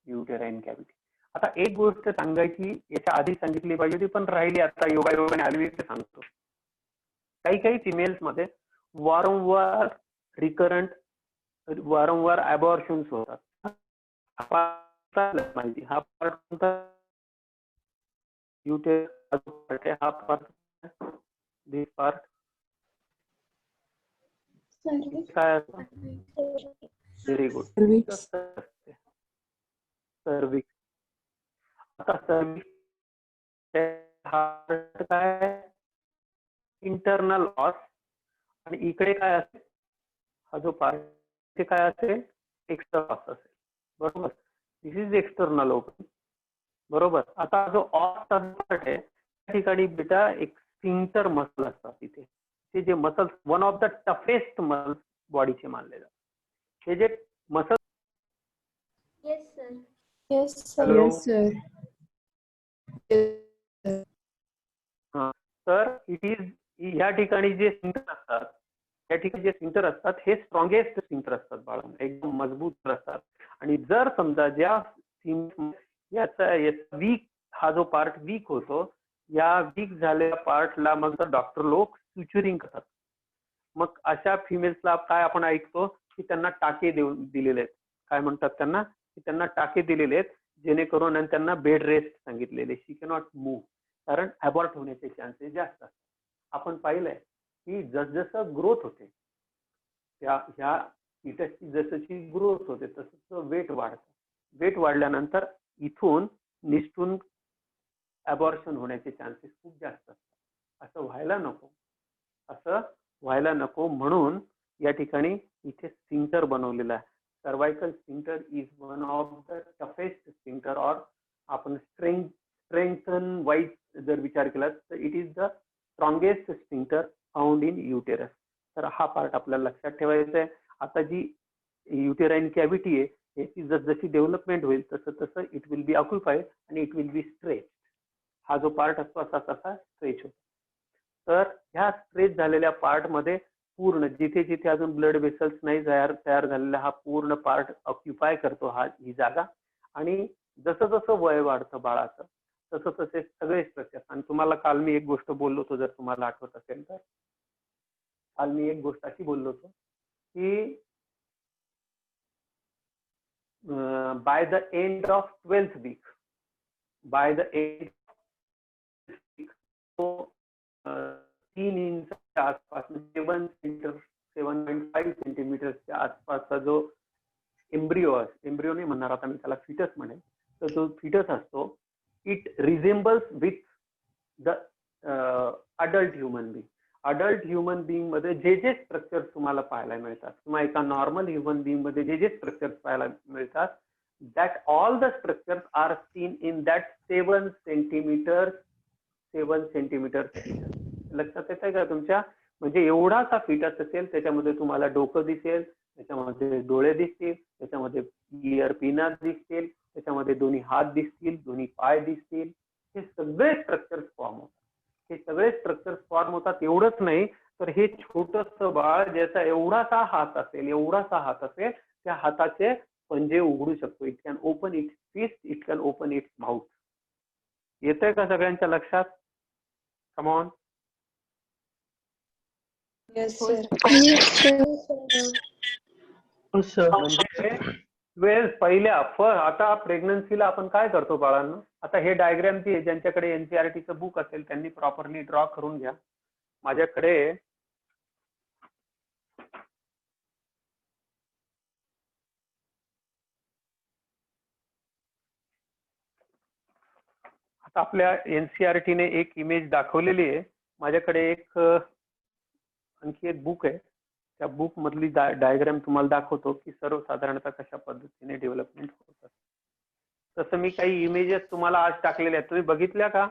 uterine cavity. आता एक गोष्ट सांगायची, याच्या आधी सांगितली पाहिजे ती पण राहिली, आता योगायोगाने आली ते सांगतो. काही फिमेल्स मध्ये वारंवार रिकरंट, वारंवार अबॉर्शन्स होतात. हा पार्ट कोणता? युटेरस, हा पार्ट, दिस पार्ट काय असतं? Very good, cervix. आता सर्विक्स काय, इंटरनल ऑस, आणि इकडे काय असेल, हा जो पार्ट काय असेल, एक्स्टर्नल ऑस असेल. बरोबर, दिस इज एक्सटर्नल ओपन. बरोबर. आता जो ऑस पार्ट आहे त्या ठिकाणी बेटा एक स्फिंक्टर मसल असतात तिथे. ते जे muscle one of the toughest muscle बॉडीचे मानले जातात. हे जे muscle, Yes, sir. Yes, sir. Hello, Yes, sir. तर इट इज, या ठिकाणी जे स्फिंक्टर असतात, या ठिकाणी जे स्फिंक्टर असतात हे स्ट्रॉंगेस्ट स्फिंक्टर असतात बाळांना, एकदम मजबूत असतात. आणि जर समजा ज्या याचा वीक, हा जो पार्ट वीक होतो, या वीक झालेल्या पार्टला मग डॉक्टर लोक सुचरिंग करतात. मग अशा फिमेल्सला काय आपण ऐकतो की त्यांना टाके देऊन दिलेले आहेत. काय म्हणतात त्यांना? की त्यांना टाके दिलेले आहेत, जेणेकरून आणि त्यांना बेड रेस्ट सांगितलेले. शी कॅनॉट मूव्ह. कारण अबॉर्ट होण्याचे चान्सेस जास्त असतात. आपण पाहिलंय की जसजसं ग्रोथ होते ह्या फिटसची जसची ग्रोथ होते तसं वेट वाढतं. वेट वाढल्यानंतर इथून निष्ठून अबॉर्शन होण्याचे चान्सेस खूप जास्त असतात. असं व्हायला नको म्हणून या ठिकाणी इथे स्फिंक्टर बनवलेला आहे. Cervical sphincter is one of the toughest sphincter, और आपण स्ट्रेंथन वाईज जर विचार केला तर it is the strongest sphincter found in uterus. तर हा पार्ट आपल्याला लक्षात ठेवायचा आहे. आता जी युटेराइन कॅव्हिटी आहे याची जसजशी डेव्हलपमेंट होईल तसं इट विल बी ऑक्युपाइड आणि इट विल बी स्ट्रेच. हा जो पार्ट असतो असा स्ट्रेच होतो. तर ह्या स्ट्रेच झालेल्या पार्ट मध्ये पूर्ण जिथे जिथे अजून ब्लड वेसल्स नाही तयार झालेला हा पूर्ण पार्ट ऑक्युपाय करतो ही जागा. आणि जसं जसं वय वाढतं बाळाचं तसं तसे सगळे स्ट्रक्चर्स. आणि तुम्हाला काल मी एक गोष्ट बोललो होतो, जर तुम्हाला आठवत असेल तर, काल मी एक गोष्ट अशी बोललो होतो की by the end of 12th week, by the end 3 इंचच्या आसपास 7.5 सेंटीमीटरच्या आसपासचा जो एम्ब्रिओ नाही म्हणणार आता मी, त्याला फिटस म्हणेल. तर जो फिटस असतो it resembles with the adult human being. Adult human being मध्ये जे स्ट्रक्चर्स तुम्हाला पाहायला मिळतात किंवा एका नॉर्मल ह्युमन बिंग मध्ये जे स्ट्रक्चर्स पाहायला मिळतात, that all the structures are seen in that 7 centimetre. लक्षात येत आहे का तुमच्या? म्हणजे एवढासा फिटस असेल, त्याच्यामध्ये तुम्हाला डोकं दिसेल, त्याच्यामध्ये डोळे दिसतील, त्याच्यामध्ये इयर पिना दिसतील, त्याच्यामध्ये दोन्ही हात दिसतील, दोन्ही पाय दिसतील. हे सगळे स्ट्रक्चर्स फॉर्म होतात. एवढंच नाही तर हे छोटस बाळ ज्याचा एवढासा हात असेल त्या हाताचे पंजे उघडू शकतो. It can open its fist, it can open its mouth. येतंय का सगळ्यांच्या लक्षात? Come on. Yes, sir. म्हणजे 12 पहिल्या आता प्रेग्नन्सीला आपण काय करतो बाळांना? आता हे डायग्राम ती ज्यांच्याकडे एनसीईआरटीचं बुक असेल त्यांनी प्रॉपरली ड्रॉ करून घ्या. माझ्याकडे आता आपल्या एनसीईआरटीने एक इमेज दाखवलेली आहे. माझ्याकडे आणखी एक बुक आहे, त्या बुक मधली डायग्राम तुम्हाला दाखवतो की सर्वसाधारणतः कशा पद्धतीने डेव्हलपमेंट होतात. तसं मी काही इमेजेस तुम्हाला आज टाकलेल्या आहेत, तुम्ही बघितल्या का?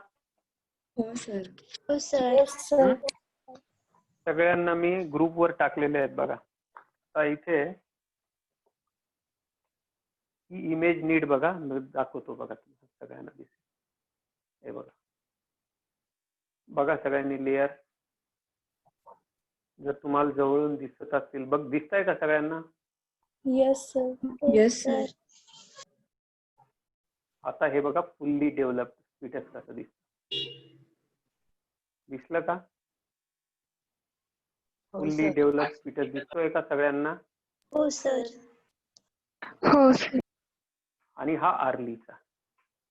हो सर. हो सर. सगळ्यांना मी ग्रुपवर टाकलेले आहेत बघा. आता इथे ही इमेज नीट बघा, दाखवतो बघा सगळ्यांना दिसेल. हे बघा सगळ्यांनी लेअर, जर तुम्हाला जवळून दिसत असतील दिसतंय का सगळ्यांना? Yes sir. आता हे बघा फुल्ली डेव्हलप्ड फिटस कसं दिसलं का? फुल्ली डेव्हलप्ड फिटस दिसतोय का सगळ्यांना? हो सर. हो सर. आणि हा आर्लीचा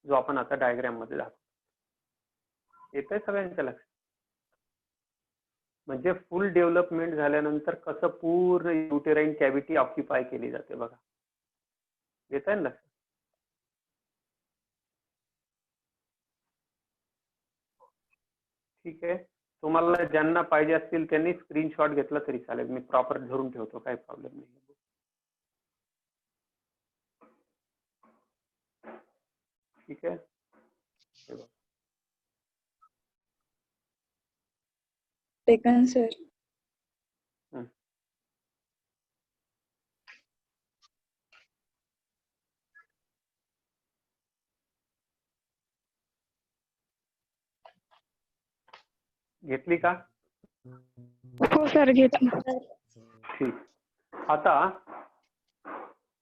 जो आपण आता डायग्राम मध्ये दाखवतो. येतंय सगळ्यांच्या लक्षात? म्हणजे फुल डेव्हलपमेंट झाल्यानंतर कसं पूर्ण युटेराइन कॅव्हिटी ऑक्युपाय केली जाते बघा. येतंय ना लक्षात? ठीक आहे. तुम्हाला ज्यांना पाहिजे असतील त्यांनी स्क्रीनशॉट घेतला तरी चालेल, मी प्रॉपर धरून ठेवतो, काही प्रॉब्लेम नाही. ठीक आहे. Taken sir. घेतली का? हो सर, घेतली. ठीक. आता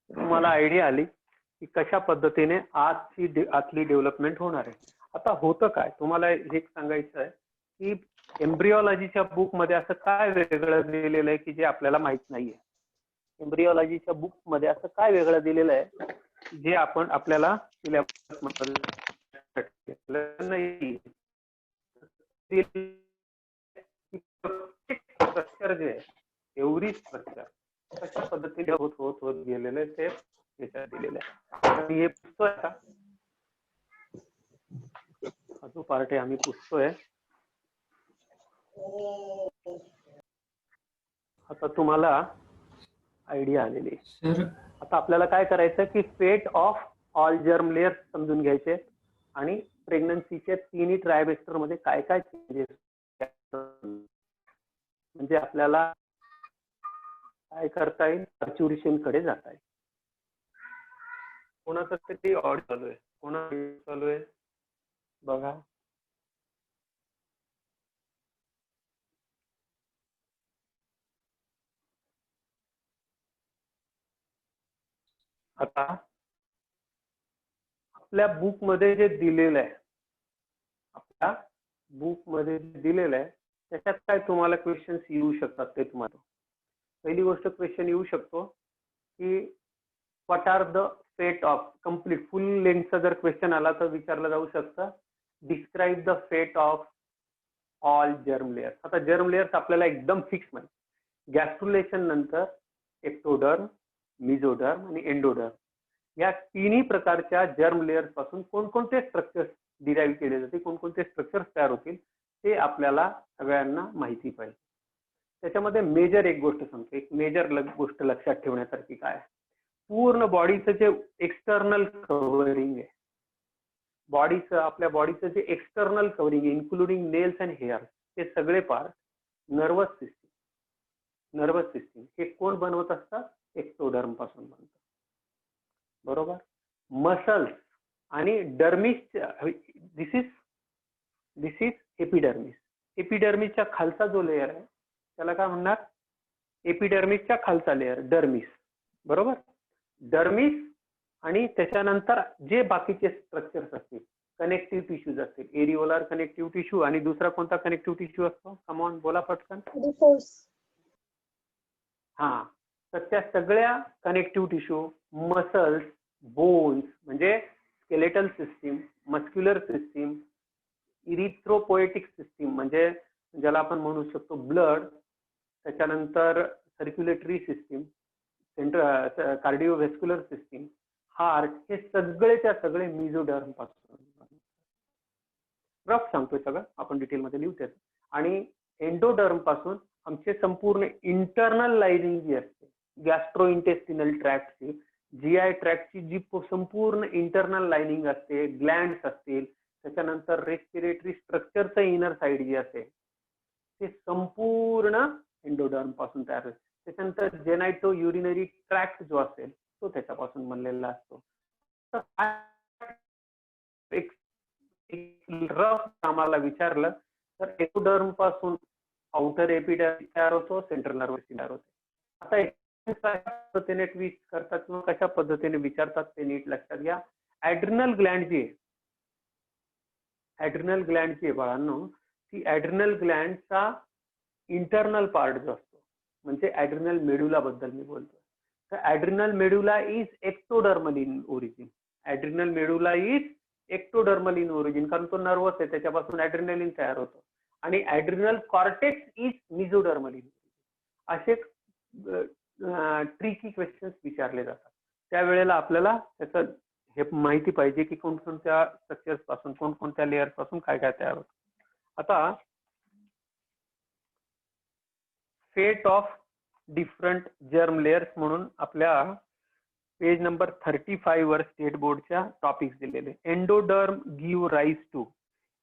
तुम्हाला आयडिया आली की कशा पद्धतीने आतली डेव्हलपमेंट होणार आहे. आता होतं काय, तुम्हाला हे सांगायचं आहे की एम्ब्रिओलॉजीच्या बुक मध्ये असं काय वेगळं दिलेलं आहे की जे आपल्याला माहित नाहीये. एम्ब्रिओलॉजीच्या बुक मध्ये असं काय वेगळं दिलेलं आहे जे आपण आपल्याला सिलेबस मध्ये नाही. स्ट्रक्चर जे आहे एवढी स्ट्रक्चर कशा पद्धतीने होत होत होत गेलेलं आहे ते याच्यात दिलेलं आहे. आणि हे पुसतोय का, हा जो पार्ट आहे आम्ही पुसतोय. आता तुम्हाला आयडिया आलेली आहे. सर आता आपल्याला काय करायचं की फेट ऑफ ऑल जर्म लेअर्स समजून घ्यायचे आणि प्रेग्नन्सीच्या तिन्ही ट्रायबेस्टर मध्ये काय काय चेंजेस, म्हणजे आपल्याला काय करता येईल, सॅच्युरेशन कडे जाता येईल. कोणाचं तरी ऑडिओ चालू आहे, कोणा चालू आहे बघा. आता आपल्या बुक मध्ये जे दिलेलं आहे, आपल्या बुक मध्ये जे दिलेलं आहे त्याच्यात काय तुम्हाला क्वेश्चन्स येऊ शकतात ते तुम्हाला. पहिली गोष्ट क्वेश्चन येऊ शकतो की व्हॉट आर द फेट ऑफ, कम्प्लीट फुल लेंथचा जर क्वेश्चन आला तर विचारलं जाऊ शकतं डिस्क्राईब द फेट ऑफ ऑल जर्म लेअर्स. आता जर्म लेअर्स आपल्याला एकदम फिक्स माहिती, गॅस्ट्रुलेशन नंतर एक्टोडर्म, मिझोडर्म आणि एंडोडर्म या तिन्ही प्रकारच्या जर्म लेअर्स पासून कोणकोणते स्ट्रक्चर्स डिराईव्ह केले जाते, कोणकोणते स्ट्रक्चर्स तयार होतील ते आपल्याला सगळ्यांना माहिती पाहिजे. त्याच्यामध्ये मेजर एक गोष्ट सांगतो, एक मेजर गोष्ट लक्षात ठेवण्यासारखी काय आहे, पूर्ण बॉडीचं जे एक्सटर्नल कव्हरिंग आहे, बॉडीचं आपल्या बॉडीचं जे एक्सटर्नल कव्हरिंग आहे इन्क्लुडिंग नेल्स अँड हेअर, ते सगळे पार्ट नर्वस सिस्टीम हे कोण बनवत असतात, एक्टोडर्म पासून बनतात. बरोबर. मसल्स आणि डर्मिस, दिस इज एपिडर्मिस. एपिडर्मिसच्या खालचा जो लेअर आहे त्याला काय म्हणणार, एपिडर्मिसच्या खालचा लेअर डर्मिस. बरोबर. डर्मिस आणि त्याच्यानंतर जे बाकीचे स्ट्रक्चर्स असतील, कनेक्टिव्ह टिश्यूज असतील, एरिओलार कनेक्टिव्ह टिश्यू आणि दुसरा कोणता कनेक्टिव्ह टिश्यू असतो, कमॉन बोला पटकन. हा, तर त्या सगळ्या कनेक्टिव्ह टिश्यू, मसल्स, बोन्स म्हणजे skeletal system, muscular system, erythropoietic system म्हणजे ज्याला आपण म्हणू शकतो ब्लड, त्याच्यानंतर circulatory system, cardiovascular system, heart, हे सगळेच्या सगळे मिझोडर्म पासून. रफ सांगतोय सगळं, आपण डिटेलमध्ये लिहू त्यात. आणि एंडोडर्म पासून आमचे संपूर्ण इंटरनल लाइनिंग जी असते, गॅस्ट्रो इंटेस्टिनल ट्रॅक्टची, जीआय ट्रॅक्टची जी संपूर्ण इंटरनल लाइनिंग असते, ग्लँड्स असतील, त्याच्यानंतर रेस्पिरेटरी स्ट्रक्चरचं इनर साइड जे असते ते संपूर्ण एंडोडर्म पासून तयार होते. त्याच्यानंतर जेनायटो युरिनरी ट्रॅक्ट जो असेल तो त्याच्यापासून बनलेला असतो. एक रफ आम्हाला विचारलं तर एपिडर्म पासून आउटर एपिडर्म तयार होतो, सेंट्रल नर्वस तयार होते. आता कशा पद्धतीने ट्विस्ट करतात किंवा कशा पद्धतीने विचारतात ते नीट लक्षात घ्या. ऍड्रिनल ग्लँड जी आहे बाळांनो, ती ऍड्रिनल ग्लँडचा इंटरनल पार्ट जो असतो, म्हणजे ऍड्रिनल मेडुला बद्दल मी बोलतो, तर adrenal medulla is ectodermal in origin. Adrenal medulla is ectodermal in origin, कारण तो नर्वस आहे, त्याच्यापासून ऍड्रिनलिन तयार होतो. आणि adrenal cortex is mesodermal in. असे ट्रिकी क्वेश्चन्स विचारले जातात. त्यावेळेला आपल्याला त्याचं हे माहिती पाहिजे की कोणकोणत्या स्ट्रक्चर्स पासून, कोणकोणत्या लेअर्स पासून काय काय तयार होतं. आता फेट ऑफ डिफरंट जर्म लेअर्स म्हणून आपल्या पेज नंबर 35 वर स्टेट बोर्डच्या टॉपिक्स दिलेले. Endoderm give rise to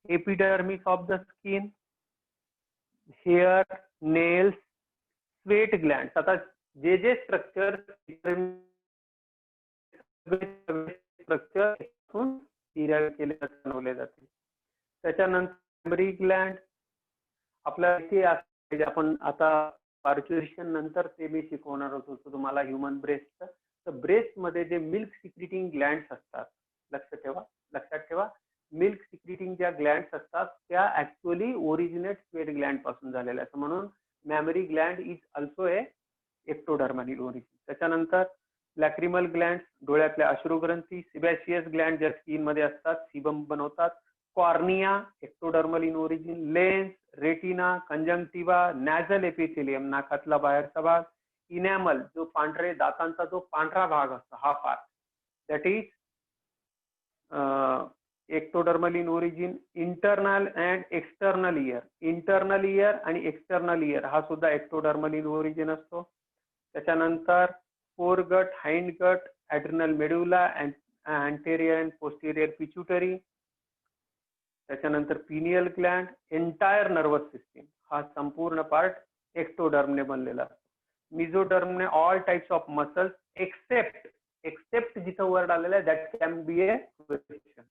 epidermis of the skin, hair, nails, sweat gland. आता जे जे स्ट्रक्चर डिराईव्ह केले बनवले जाते. त्याच्यानंतर मेमरी ग्लँड आपल्या इथे आपण आता पार्च्युरेशन नंतर ते मी शिकवणार होतो तुम्हाला ह्युमन ब्रेस्टचं. तर ब्रेस्ट मध्ये जे मिल्क सिक्रिटिंग ग्लँड्स असतात, लक्षात ठेवा मिल्क सिक्रिटिंग ज्या ग्लँड्स असतात त्या ऍक्च्युअली ओरिजिनेट स्वेट ग्लँड पासून झालेल्या असतात, म्हणून mammary gland is also a ectodermal in origin. त्याच्यानंतर लॅक्रिमल ग्लँड, डोळ्यातल्या अश्रुग्रंथी, सिबॅशियस ग्लँड ज्या स्किन मध्ये असतात, सिबम बनवतात, cornea ectodermal in origin, lens, retina, conjunctiva, nasal epithelium नाकातला बाहेरचा भाग, इनॅमल जो पांढरे दातांचा जो पांढरा भाग असतो हा part, that is ectodermal in origin. Internal and external ear, internal ear आणि एक्सटर्नल इयर हा सुद्धा एक्टोडर्मल इन ओरिजिन असतो. त्याच्यानंतर foregut, hind gut, adrenal medulla, anterior and posterior pituitary. त्याच्यानंतर pineal gland, entire nervous system हा संपूर्ण part एक्टोडर्मने बनलेला असतो. मिझोडर्मने all types of muscles except जिथं वर्ड आलेला आहे that can be a question.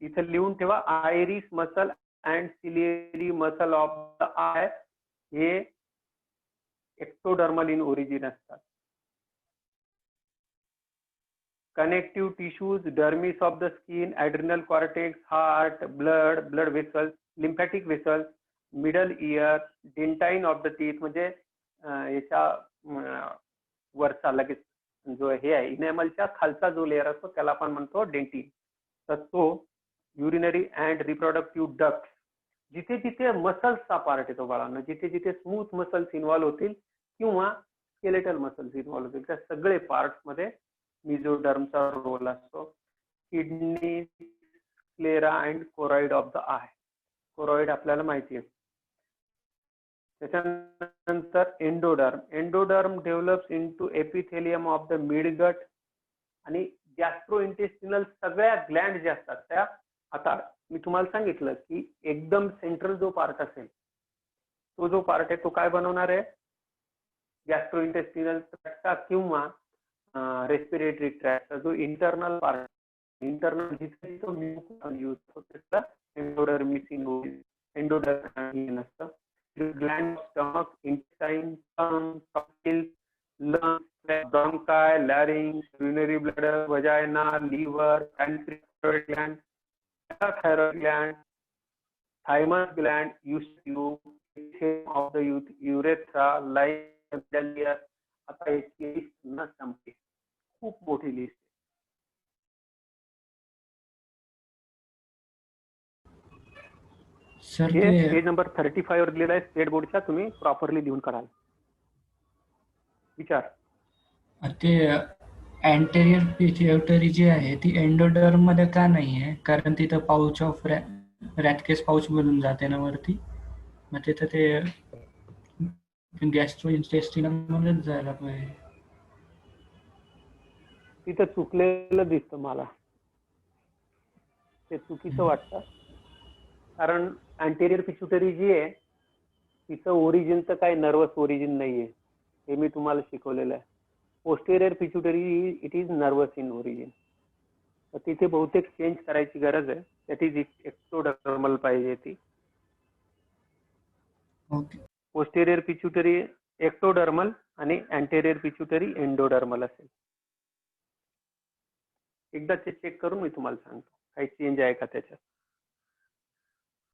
इथं लिहून ठेवा, iris muscle and ciliary muscle of the eye हे एक्टोडर्मल इन ओरिजिन असतात. Connective tissues, dermis of the skin, adrenal cortex, heart, blood vessels, lymphatic vessels, middle ear, dentine of the teeth म्हणजे याच्या वरचा लगेच जो हे आहे इनॅमलच्या खालचा जो लेअर असतो त्याला आपण म्हणतो डेंटिन. तर तो युरिनरी अँड रिप्रोडक्टिव्ह डक्ट, जिथे जिथे मसल्सचा पार्ट येतो बाळांना, जिथे जिथे स्मूथ मसल्स इन्व्हॉल्व्ह होतील किंवा स्केलेटल मसल्स इन्व्हॉल्व्ह होतील त्या सगळे पार्ट्स मध्ये मिझोडर्मचा रोल असतो. Kidney, sclera and choroid of the I, choroid आपल्याला माहिती आहे. त्याच्यानंतर endoderm develops into epithelium of the midgut आणि गॅस्ट्रोइंटेस्टिनल सगळ्या ग्लँड ज्या असतात त्या, आता मी तुम्हाला सांगितलं की एकदम सेंट्रल जो पार्ट असेल तो जो पार्ट आहे तो काय बनवणार आहे, गॅस्ट्रोइंटेस्टिनल ट्रॅक्टचा किंवा रेस्पिरेटरी ट्रॅक्टचा जो इंटरनल पार्ट, इंटरनल जिथे तो म्युकस यूज होतो त्याला एंडोडर्म नसतं. Gland, stomach, intestine, tongue, tonsil, lungs, bronchi, larynx, urinary bladder, vagina, liver, pancreatic gland, thyroid gland, thymus gland, tube of the urethra, liver. आता याची लिस्ट न संपते, खूप मोठी लिस्ट. सर हे ते पेज नंबर 35 वर दिलेला आहे स्टेट बोर्डच्या, तुम्ही प्रॉपरली लिहून काढाल. विचार. ते अँटेरियर पिट्युटरी जी आहे ती एंडोडर्म मध्ये का नाही आहे? कारण तिथं पाउच ऑफ रॅटकेस पाउच बनून जाते ना वरती, मग तिथं ते गॅस्ट्रो इंटेस्टिनल मध्येच जायला पाहिजे. तिथं चुकलेलं दिसतं मला, ते चुकीचं वाटतं. कारण अँटेरियर पिच्युटरी जी आहे तिचं ओरिजिन तर काही नर्वस ओरिजिन नाहीये, हे मी तुम्हाला शिकवलेलं आहे. Posterior pituitary it is nervous in origin. तर तिथे बहुतेक चेंज करायची गरज आहे, दॅट इज एक्टोडर्मल पाहिजे ती. पोस्टेरियर पिच्युटरी एक्टोडर्मल आणि अँटेरियर पिच्युटरी एंडोडर्मल असेल. एकदा ते चेक करून मी तुम्हाला सांगतो काही चेंज आहे का त्याच्यात.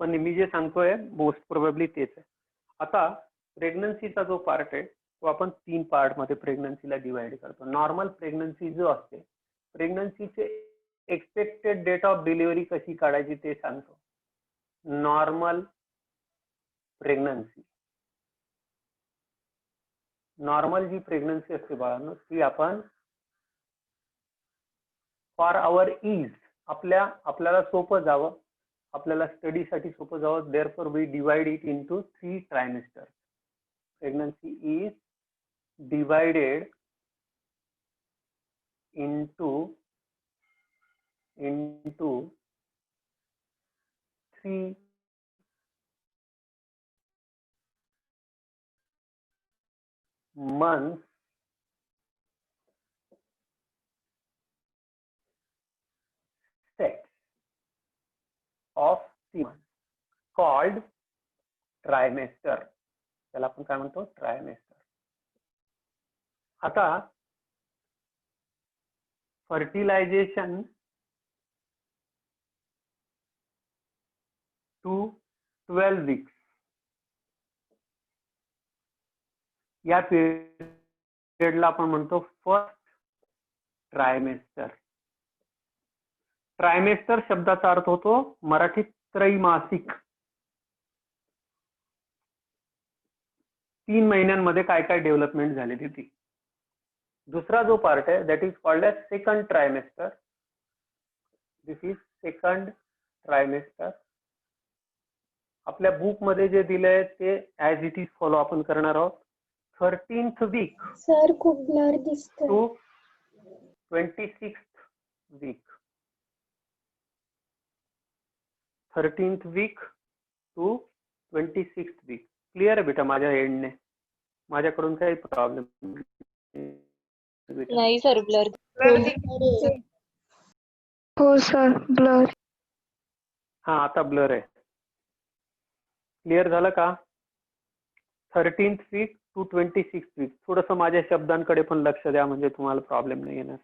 पण मी जे सांगतोय मोस्ट प्रोबेबली तेच आहे. आता प्रेग्नन्सीचा जो पार्ट आहे तो आपण 3 पार्ट मध्ये प्रेग्नन्सीला डिवाइड करतो. नॉर्मल प्रेग्नन्सी जो असते, प्रेग्नन्सीचे एक्सपेक्टेड डेट ऑफ डिलिव्हरी कशी काढायची ते सांगतो. नॉर्मल प्रेग्नन्सी, नॉर्मल जी प्रेग्नन्सी असते बाळांनो ती आपण फॉर आवर इज, आपल्याला सोपं जावं, आपल्याला स्टडीसाठी सोपं जावं, therefore we divide it into 3 trimester. Pregnancy is divided into 3 months sets of 3 months called trimester. त्याला आपण काय म्हणतो, ट्रायमेस्टर. आता fertilization to 12 weeks या पिरियडला आपण म्हणतो फर्स्ट ट्रायमेस्टर. ट्रायमेस्टर शब्दाचा अर्थ होतो मराठीत त्रैमासिक. 3 महिन्यांमध्ये काय काय डेव्हलपमेंट झालेली ती. दुसरा जो पार्ट आहे that is called as second trimester. This is second trimester. आपल्या बुक मध्ये जे दिलंय ते ऍज इट इज फॉलो आपण करणार आहोत. 13th वीक सर खूप ब्लर दिसतोय. To 26th week. 13th week to 26th week. Clear आहे बेटा माझ्या एंडने? माझ्याकडून काही प्रॉब्लेम नाही सर ब्लर. हो सर ब्लर. हा आता ब्लर आहे. क्लिअर झालं का? 13th week to 26th weak. थोडस माझ्या शब्दांकडे पण लक्ष द्या म्हणजे तुम्हाला प्रॉब्लेम नाही येणार.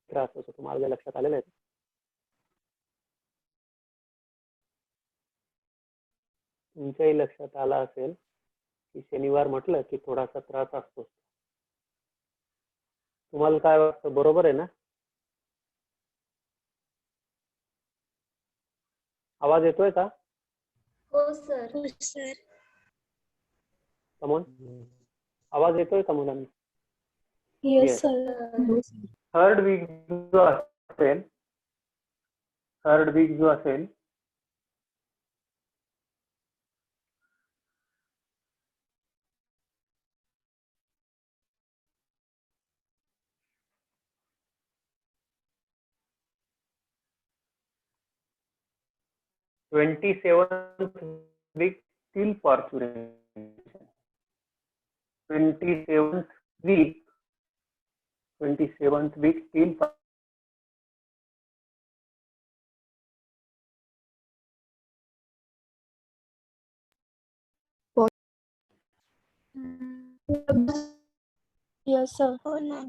त्रास होतो तुम्हाला लक्षात आलेलं आहे? तुमच्याही लक्षात आला असेल की शनिवार म्हटलं की थोडासा त्रास असतो. तुम्हाला काय वाटतं? बरोबर आहे ना? आवाज येतोय का? हो सर. हो सर. समोर आवाज येतोय का मुलांना? Yes sir. थर्ड वीक जो असेल seventh week till parturition. 27th week till yes sir. हो ना.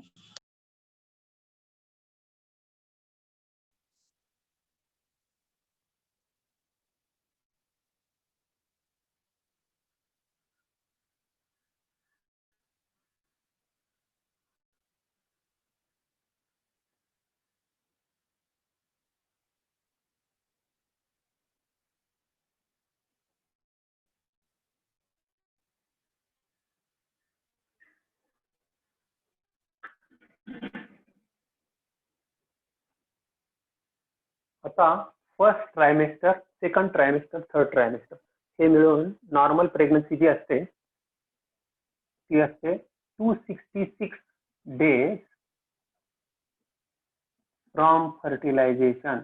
आता first trimester, second trimester, third trimester हे मिळून नॉर्मल प्रेग्नन्सी जी असते ती असते 266 days फ्रॉम फर्टिलायझेशन.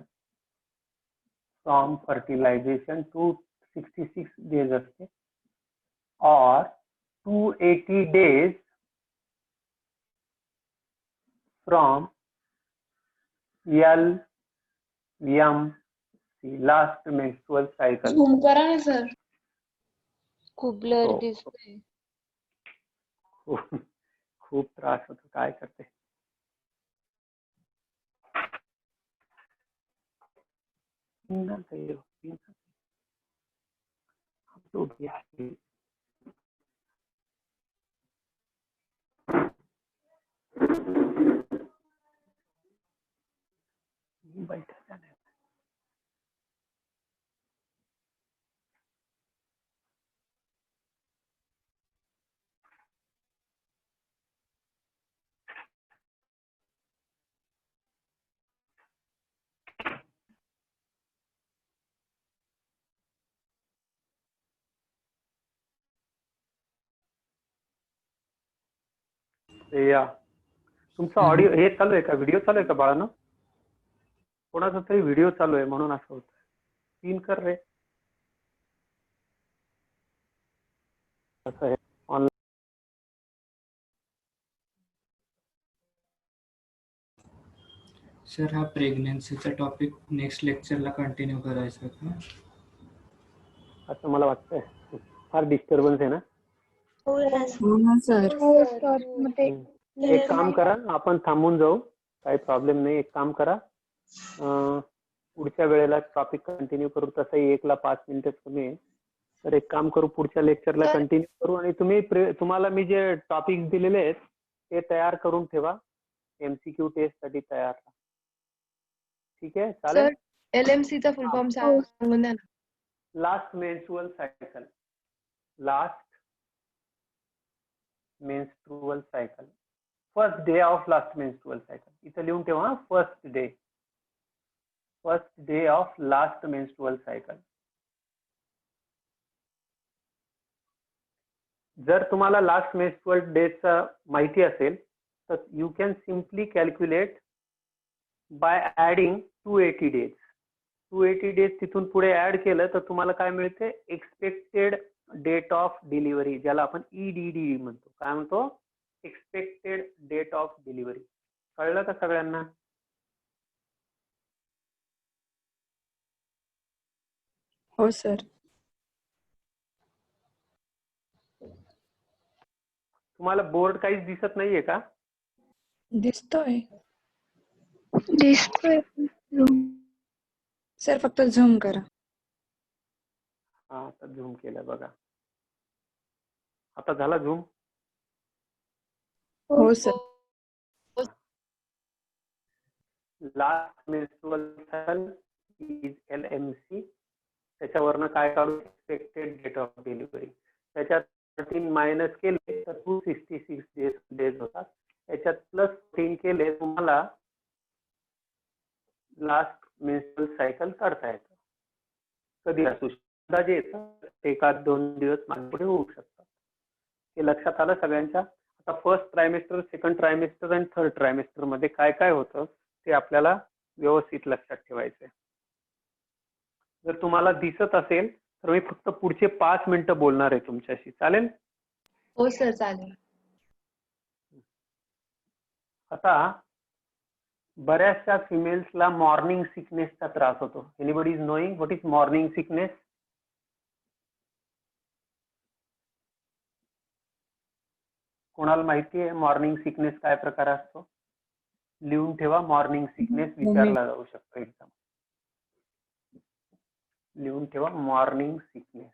266 days असते और 280 days from LMC last menstrual cycle. करा ना सर. खूप ब्लर हो. दिसतोय. खूप त्रास होतो, काय करते. बैठा नहीं. या तुमचा ऑडिओ हे चालू आहे का? व्हिडिओ चालू आहे का बाळांनो? कोणाचा तरी व्हिडिओ चालू आहे म्हणून असं होतं. सीन कर रे. असं आहे ऑनलाईन. सर हा प्रेग्नन्सीचा टॉपिक नेक्स्ट लेक्चरला कंटिन्यू करायचा का? असं मला वाटतंय. फार डिस्टर्बन्स आहे ना. हो सर. हो सर, मग ते एक काम करा, आपण थांबून जाऊ, काही प्रॉब्लेम नाही. एक काम करा, पुढच्या वेळेला टॉपिक कंटिन्यू करू. तसंही 1 ला 5 मिनिटच कमी आहे, तर एक काम करू, पुढच्या लेक्चरला सर. कंटिन्यू करू. आणि तुम्हाला मी जे टॉपिक दिलेले आहेत ते तयार करून ठेवा, MCQ टेस्ट साठी तयार. ठीक आहे, चालेल. सर LMC चा फुल फॉर्म सांगून द्या ना. Last menstrual cycle. Last menstrual cycle, first day of last menstrual cycle. इथं लिहून ठेवा, first day of last menstrual cycle. जर तुम्हाला लास्ट मेन्स्ट्रुअल डेचा माहिती असेल तर you can simply calculate by adding 280 days. 280 days तिथून पुढे ऍड केलं तर तुम्हाला काय मिळते, एक्सपेक्टेड डेट ऑफ डिलिव्हरी, ज्याला आपण EDD म्हणतो. काय म्हणतो, एक्सपेक्टेड डेट ऑफ डिलिव्हरी. कळलं का सगळ्यांना? हो सर. तुम्हाला बोर्ड काहीच दिसत नाहीये का? दिसतोय दिसतोय. सर, फक्त झूम करा. हा, आता झूम केलं बघा. आता झाला झूम? हो sir. Last menstrual cycle is LMC. त्याच्यावरनं काय काढू, एक्सपेक्टेड डेट ऑफ डिलिव्हरी. त्याच्यात 13 मायनस केले तर 266 डेज होतात. याच्यात प्लस 3 केले तुम्हाला लास्ट मेन्स्ट्रुअल सायकल काढता येतं. कधी असू शकतं, अंदाजे येतं, 1-2 दिवस मागे पुढे होऊ शकतात. हे लक्षात आलं सगळ्यांच्या? आता फर्स्ट ट्रायमेस्टर, सेकंड ट्रायमेस्टर आणि थर्ड ट्रायमेस्टर मध्ये काय काय होतं ते आपल्याला व्यवस्थित लक्षात ठेवायचंय. जर तुम्हाला दिसत असेल तर मी फक्त पुढचे 5 मिनिटं बोलणार आहे तुमच्याशी. चालेल? हो सर, चालेल. आता बऱ्याचशा फिमेल्सला मॉर्निंग सिकनेसचा त्रास होतो. Anybody is knowing what is morning sickness? कोणाला माहिती आहे मॉर्निंग सिकनेस काय प्रकार असतो? लिहून ठेवा. मॉर्निंग सिकनेस विचारला जाऊ शकतो एकदम. लिहून ठेवा, मॉर्निंग सिकनेस.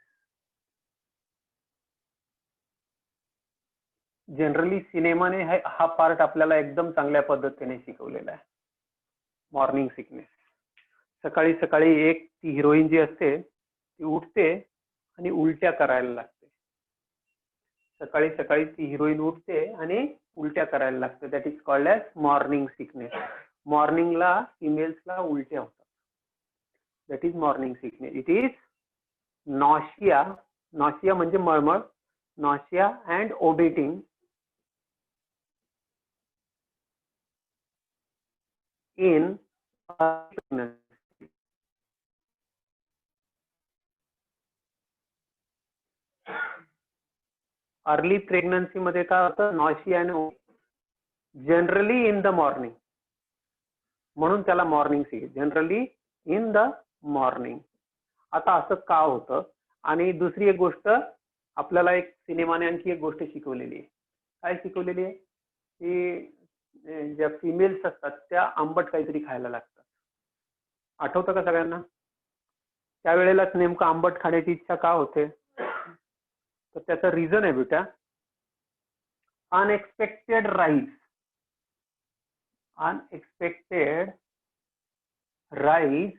जनरली सिनेमाने हा पार्ट आपल्याला एकदम चांगल्या पद्धतीने शिकवलेला आहे. Morning sickness. सकाळी सकाळी एक ती हिरोईन जी असते ती उठते आणि उलट्या करायला लागते. सकाळी सकाळी ती हिरोईन उठते आणि उलट्या करायला लागते. That is called as morning sickness. मॉर्निंगला फिमेल्सला उलट्या होतात. That is morning sickness. It is nausea. Nausea म्हणजे मळमळ. Nausea and vomiting in early pregnancy मध्ये काय होतं, nausea and generally in the morning, म्हणून त्याला morning sickness. Generally in the morning. आता असं का होतं? आणि दुसरी एक गोष्ट आपल्याला एक सिनेमाने आणखी एक गोष्ट शिकवलेली आहे. काय शिकवलेली आहे? की ज्या फिमेल्स असतात त्या आंबट काहीतरी खायला लागतात. आठवतं का सगळ्यांना? त्यावेळेलाच नेमकं आंबट खाण्याची इच्छा का होते? तर त्याचं रिझन आहे बेटा, unexpected rise. Unexpected rise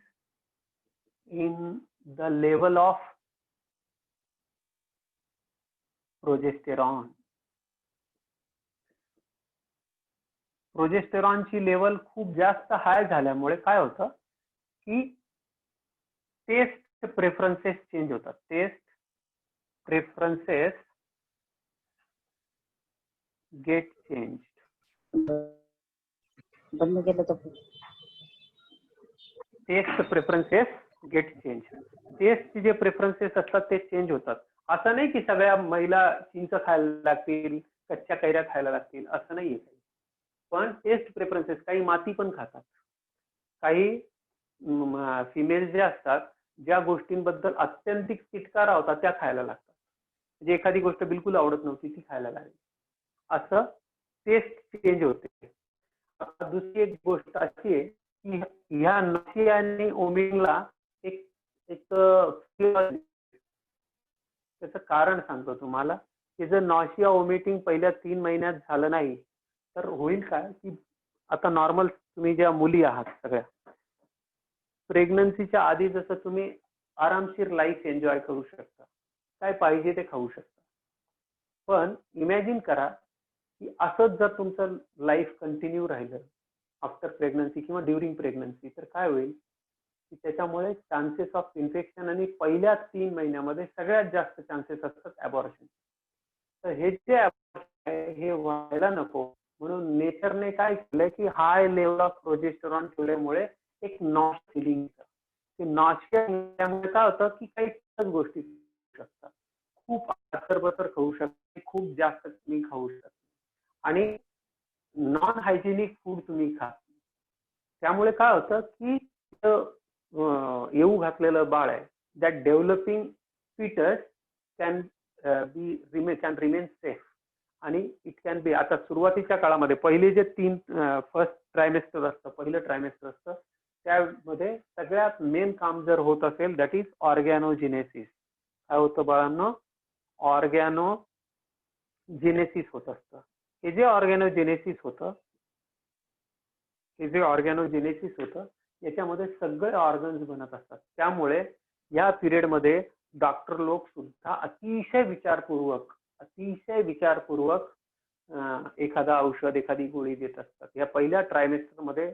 in the level of progesterone. प्रोजेस्टेरॉनची लेवल खूप जास्त हाय झाल्यामुळे काय होतं की टेस्ट प्रेफरन्सेस चेंज होतात. Taste preferences get change. Taste preferences get change. टेस्टचे जे प्रेफरन्सेस असतात ते चेंज होतात. असं नाही की सगळ्या महिला चिंच खायला लागतील, कच्च्या कैऱ्या खायला लागतील, असं नाहीये. पण टेस्ट प्रेफरन्सेस, काही माती पण खातात. काही फिमेल जे असतात ज्या गोष्टींबद्दल अत्यंतिक तिटकारा होता त्या खायला लागतात. म्हणजे एखादी गोष्ट बिलकुल आवडत नव्हती ती खायला लागली, असं टेस्ट चेंज होते. आता दुसरी एक गोष्ट अशी आहे की ह्या नॉसिया आणि ओमिटिंगला एक एक त्याचं कारण सांगतो तुम्हाला की जर नॉसिया ओमिटिंग पहिल्या 3 महिन्यात झालं नाही तर होईल काय की आता नॉर्मल तुम्ही ज्या मुली आहात सगळ्या प्रेग्नन्सीच्या आधी जसं तुम्ही आरामशीर लाईफ एन्जॉय करू शकता, काय पाहिजे ते खाऊ शकता. पण इमॅजिन करा की असंच जर तुमचं लाईफ कंटिन्यू राहिलं आफ्टर प्रेग्नन्सी किंवा ड्युरिंग प्रेग्नन्सी तर काय होईल की त्याच्यामुळे चान्सेस ऑफ इन्फेक्शन आणि पहिल्या 3 महिन्यामध्ये सगळ्यात जास्त चान्सेस असतात ॲबॉर्शन. तर हे जे हे व्हायला नको म्हणून नेचरने काय केलंय की हाय लेवल ऑफ प्रोजेस्टेरॉन ठेवल्यामुळे एक नॉश फिलिंग ते नॉशियामुळे काय होतं की काही गोष्टी खाऊ शकतात, खूप अथरबथर खाऊ शकता, खूप जास्त तुम्ही खाऊ शकता आणि नॉन हायजेनिक फूड तुम्ही खा. त्यामुळे काय होतं की येऊ घातलेलं बाळ आहे that developing fetus can remain safe आणि इट कॅन बी. आता सुरुवातीच्या काळामध्ये पहिले जे 3 फर्स्ट ट्रायमेस्टर असतं, पहिलं ट्रायमेस्टर असतं त्यामध्ये सगळ्यात मेन काम जर होत असेल दॅट इज ऑर्गॅनोजेनेसिस. काय होतं बाळांनो? ऑर्गॅनोजेनेसिस होत असतं. हे जे ऑर्गॅनोजेनेसिस होतं याच्यामध्ये सगळे ऑर्गन्स बनत असतात. त्यामुळे या पिरियडमध्ये डॉक्टर लोक सुद्धा अतिशय विचारपूर्वक एखादा औषध एखादी गोळी देत असतात. या पहिल्या ट्रायमेस्टरमध्ये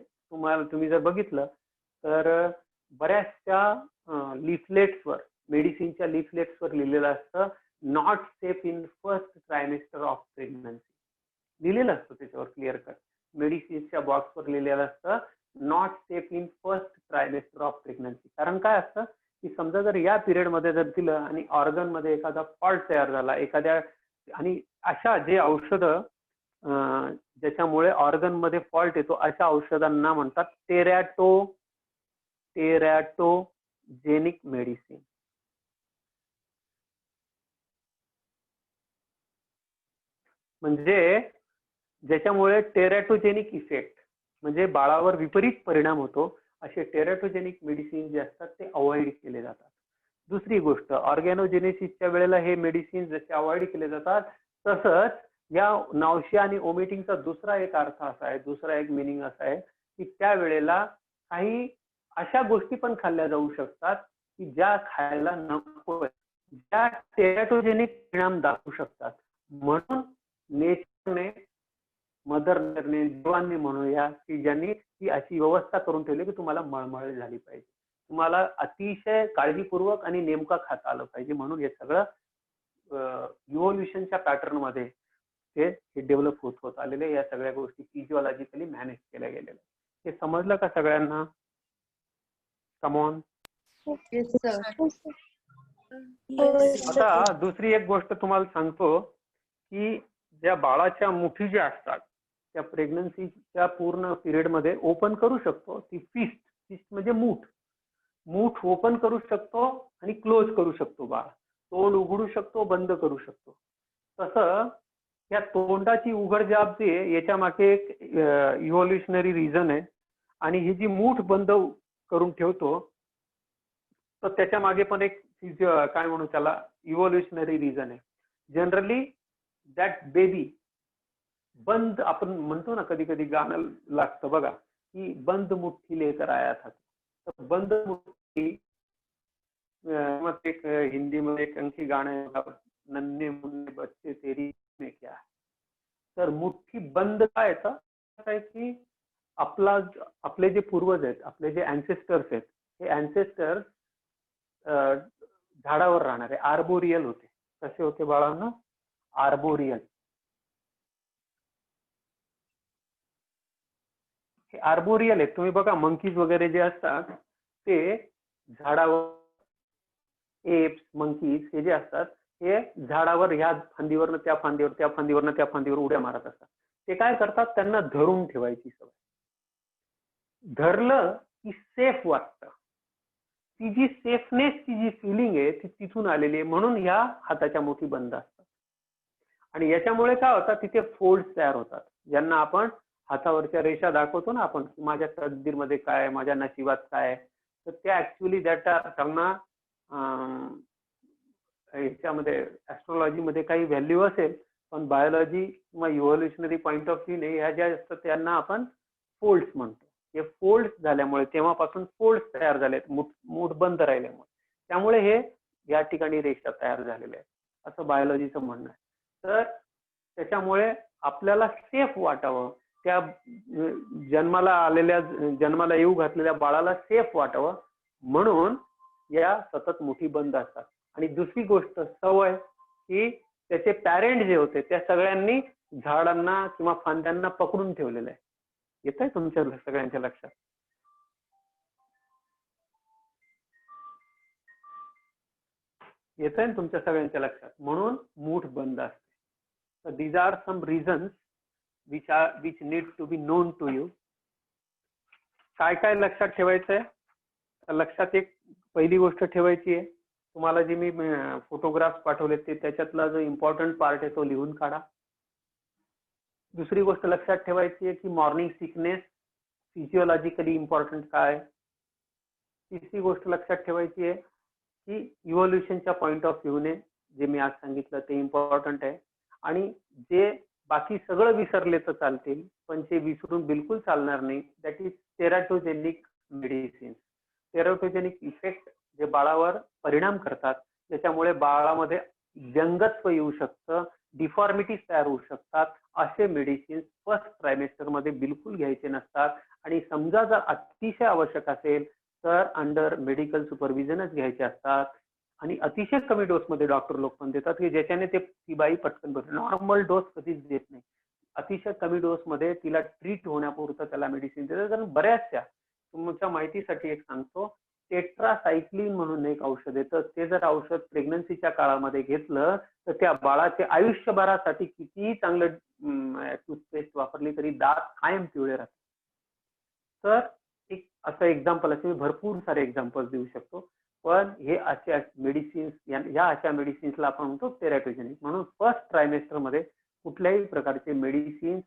तुम्ही जर बघितलं तर बऱ्याचशा लिफलेट्सवर मेडिसिनच्या लिफलेट्सवर लिहिलेलं असतं not safe in first trimester of pregnancy लिहिलेलं असतं त्याच्यावर क्लिअर कट. मेडिसिनच्या बॉक्सवर लिहिलेलं असतं not safe in first trimester of pregnancy. कारण काय असतं की समजा जर या पिरियडमध्ये जर दिलं आणि ऑर्गन मध्ये एखादा फॉल्ट तयार झाला एखाद्या आणि अशा जे औषधं ज्याच्यामुळे ऑर्गन मध्ये फॉल्ट येतो अशा औषधांना म्हणतात टेरॅटोजेनिक मेडिसिन. म्हणजे ज्याच्यामुळे टेरॅटोजेनिक इफेक्ट म्हणजे बाळावर विपरीत परिणाम होतो असे टेरॅटोजेनिक मेडिसिन जे असतात ते अवॉइड केले जातात. दुसरी गोष्ट ऑर्गॅनोजेनेसिसच्या वेळेला हे मेडिसिन जसे अवॉइड केले जातात तसंच या नॉशिया आणि ओमिटिंगचा दुसरा एक अर्थ असा आहे, दुसरा एक मिनिंग असा आहे की त्यावेळेला काही अशा गोष्टी पण खाल्ल्या जाऊ शकतात की ज्या खायला नको, ज्या टेरॅटोजेनिक परिणाम दाखवू शकतात. म्हणून नेचरने मदरने देवांनी म्हणूया की ज्यांनी ती अशी व्यवस्था करून ठेवली की तुम्हाला मळमळ झाली पाहिजे, तुम्हाला अतिशय काळजीपूर्वक आणि नेमका खाता आलं पाहिजे. म्हणून हे सगळं इव्होल्युशनच्या पॅटर्न मध्ये ते डेव्हलप होत आलेले या सगळ्या गोष्टी फिजिओलॉजिकली मॅनेज केल्या गेलेल्या. हे समजलं का सगळ्यांना? कमॉन. आता दुसरी एक गोष्ट तुम्हाला सांगतो की ज्या बाळाच्या मुठी ज्या असतात त्या प्रेग्नन्सीच्या पूर्ण पिरियड मध्ये ओपन करू शकतो. ती फिस्ट म्हणजे मूठ ओपन करू शकतो आणि क्लोज करू शकतो. बाळ तोंड उघडू शकतो, बंद करू शकतो. तसं या तोंडाची उघडझाप जी आहे याच्या मागे एक इव्होल्युशनरी रिझन आहे आणि ही जी मूठ बंद करून ठेवतो तर त्याच्या मागे पण एक काय म्हणू त्याला इव्होल्युशनरी रिझन आहे. जनरली दॅट बेबी बंद आपण म्हणतो ना कधी कधी गाणं लागतं बघा की बंद मुठ्ठी लेकर आया था. तर बंद मुठ्ठी एक हिंदी मध्ये एक आणखी गाणं आहे नन्हे मुन्ने बच्चे तेरी में क्या. तर मुठ्ठी बंद काय येतं की आपले जे पूर्वज आहेत, आपले जे अँसेस्टर्स आहेत, हे अँसेस्टर्स झाडावर राहणारे आर्बोरियल होते. कसे होते बाळांना? आर्बोरियल. हे आर्बोरियल आहेत. तुम्ही बघा मंकीज वगैरे जे असतात ते झाडावर, एप्स मंकीज हे जे असतात हे झाडावर ह्या फांदीवरनं त्या फांदीवर, त्या फांदीवरनं त्या फांदीवर उड्या मारत असतात. ते काय करतात त्यांना धरून ठेवायची सवय. धरलं की सेफ वाटतं. ती जी सेफनेसची जी फिलिंग आहे ती तिथून आलेली आहे, म्हणून ह्या हाताच्या मुठी बंद असतात. आणि याच्यामुळे काय होतात, तिथे फोल्ड तयार होतात, ज्यांना आपण हातावरच्या रेषा दाखवतो ना आपण, माझ्या तकदीरमध्ये काय, माझ्या नशिबात काय, तर त्या ऍक्च्युअली त्यांना ह्याच्यामध्ये ऍस्ट्रॉलॉजीमध्ये काही व्हॅल्यू असेल, पण बायोलॉजी किंवा इव्होल्युशनरी पॉईंट ऑफ व्ह्यू ने ह्या ज्या असतात त्यांना आपण फोल्ड्स म्हणतो. हे फोल्ड्स झाल्यामुळे, तेव्हापासून फोल्ड्स तयार झालेत, मूठ बंद राहिल्यामुळे, त्यामुळे हे या ठिकाणी रेषा तयार झालेल्या आहेत असं बायोलॉजीचं म्हणणं आहे. तर त्याच्यामुळे आपल्याला सेफ वाटावं, त्या जन्माला येऊ घातलेल्या बाळाला सेफ वाटावं, म्हणून या सतत मुठी बंद असतात. आणि दुसरी गोष्ट सवय, की त्याचे पॅरेंट जे होते त्या सगळ्यांनी झाडांना किंवा फांद्यांना पकडून ठेवलेलं आहे. येत आहे तुमच्या सगळ्यांच्या लक्षात? येत आहे ना तुमच्या सगळ्यांच्या लक्षात? म्हणून मूठ बंद असते. So these are some reasons which need to be known to you. काय काय लक्षात ठेवायचंय? लक्षात एक पहिली गोष्ट ठेवायची आहे, तुम्हाला जे मी फोटोग्राफ पाठवले ते त्याच्यातला जो इम्पॉर्टंट पार्ट आहे तो लिहून काढा. दुसरी गोष्ट लक्षात ठेवायची आहे की मॉर्निंग सिकनेस फिजिओलॉजिकली इम्पॉर्टंट काय. तिसरी गोष्ट लक्षात ठेवायची आहे की इव्होल्युशनच्या पॉइंट ऑफ व्ह्यूने जे मी आज सांगितलं ते इम्पॉर्टंट आहे. आणि जे बाकी सगळं विसरले तर चालतील, पण जे विसरून बिलकुल चालणार नाही, that is teratogenic medicine. Teratogenic effect जे बाळावर परिणाम करतात, त्याच्यामुळे बाळामध्ये व्यंगत्व येऊ शकतं, डिफॉर्मिटीज तयार होऊ शकतात, असे मेडिसिन फर्स्ट ट्रायमेस्टर मध्ये बिलकुल घ्यायचे नसतात. आणि समजा जर अतिशय आवश्यक असेल तर अंडर मेडिकल सुपरविजनच घ्यायचे असतात. आणि अतिशय कमी डोस मध्ये डॉक्टर लोक पण देतात की ज्याच्याने ती बाई पटकन बसते. नॉर्मल डोस कधीच देत नाही, अतिशय कमी डोस मध्ये तिला ट्रीट होण्यापुरतं त्याला मेडिसिन देतात. कारण बऱ्याचशा, तुमच्या माहितीसाठी एक सांगतो, टेट्रासायक्लिन म्हणून एक औषध येतं, ते जर औषध प्रेग्नन्सीच्या काळामध्ये घेतलं तर त्या बाळाचे आयुष्यभरासाठी कितीही चांगलं टूथपेस्ट वापरली तरी दात कायम पिवळे राहतात. तर एक असं एक्झाम्पल, असे मी भरपूर सारे एक्झाम्पल देऊ शकतो, पण हे अशा मेडिसिन्स, या अशा मेडिसिन्सला आपण म्हणतो टेराटोजेनिक. म्हणून फर्स्ट ट्रायमेस्टर मध्ये कुठल्याही प्रकारचे मेडिसिन्स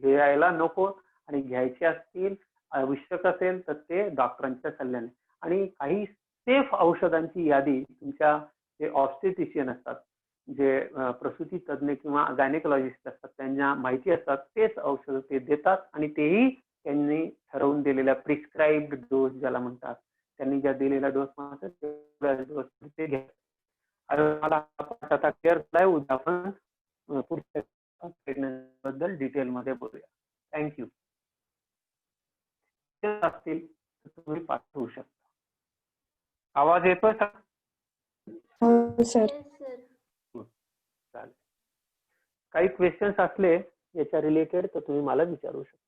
घ्यायला नको, आणि घ्यायचे असतील, आवश्यक असेल तर ते डॉक्टरांच्या सल्ल्याने. आणि काही सेफ औषधांची यादी तुमच्या जे ऑब्स्टेट्रिशियन असतात, जे प्रसूती तज्ज्ञ किंवा गायनेकोलॉजिस्ट असतात, त्यांना माहिती असतात, तेच औषध ते देतात. आणि तेही त्यांनी ठरवून दिलेल्या प्रिस्क्राइब्ड डोस ज्याला म्हणतात, त्यांनी ज्या दिलेला डोस डोस ते घ्या. मला आता क्लिअर झालाय. उद्या आपण पुढच्या प्रेग्नन्सी बद्दल डिटेल मध्ये बोलूया. थँक्यू. असतील तर तुम्ही पाठवू शकता. आवाज येतोय का? हो सर. चालेल. काही क्वेश्चन्स असले याच्या रिलेटेड तर तुम्ही मला विचारू शकता.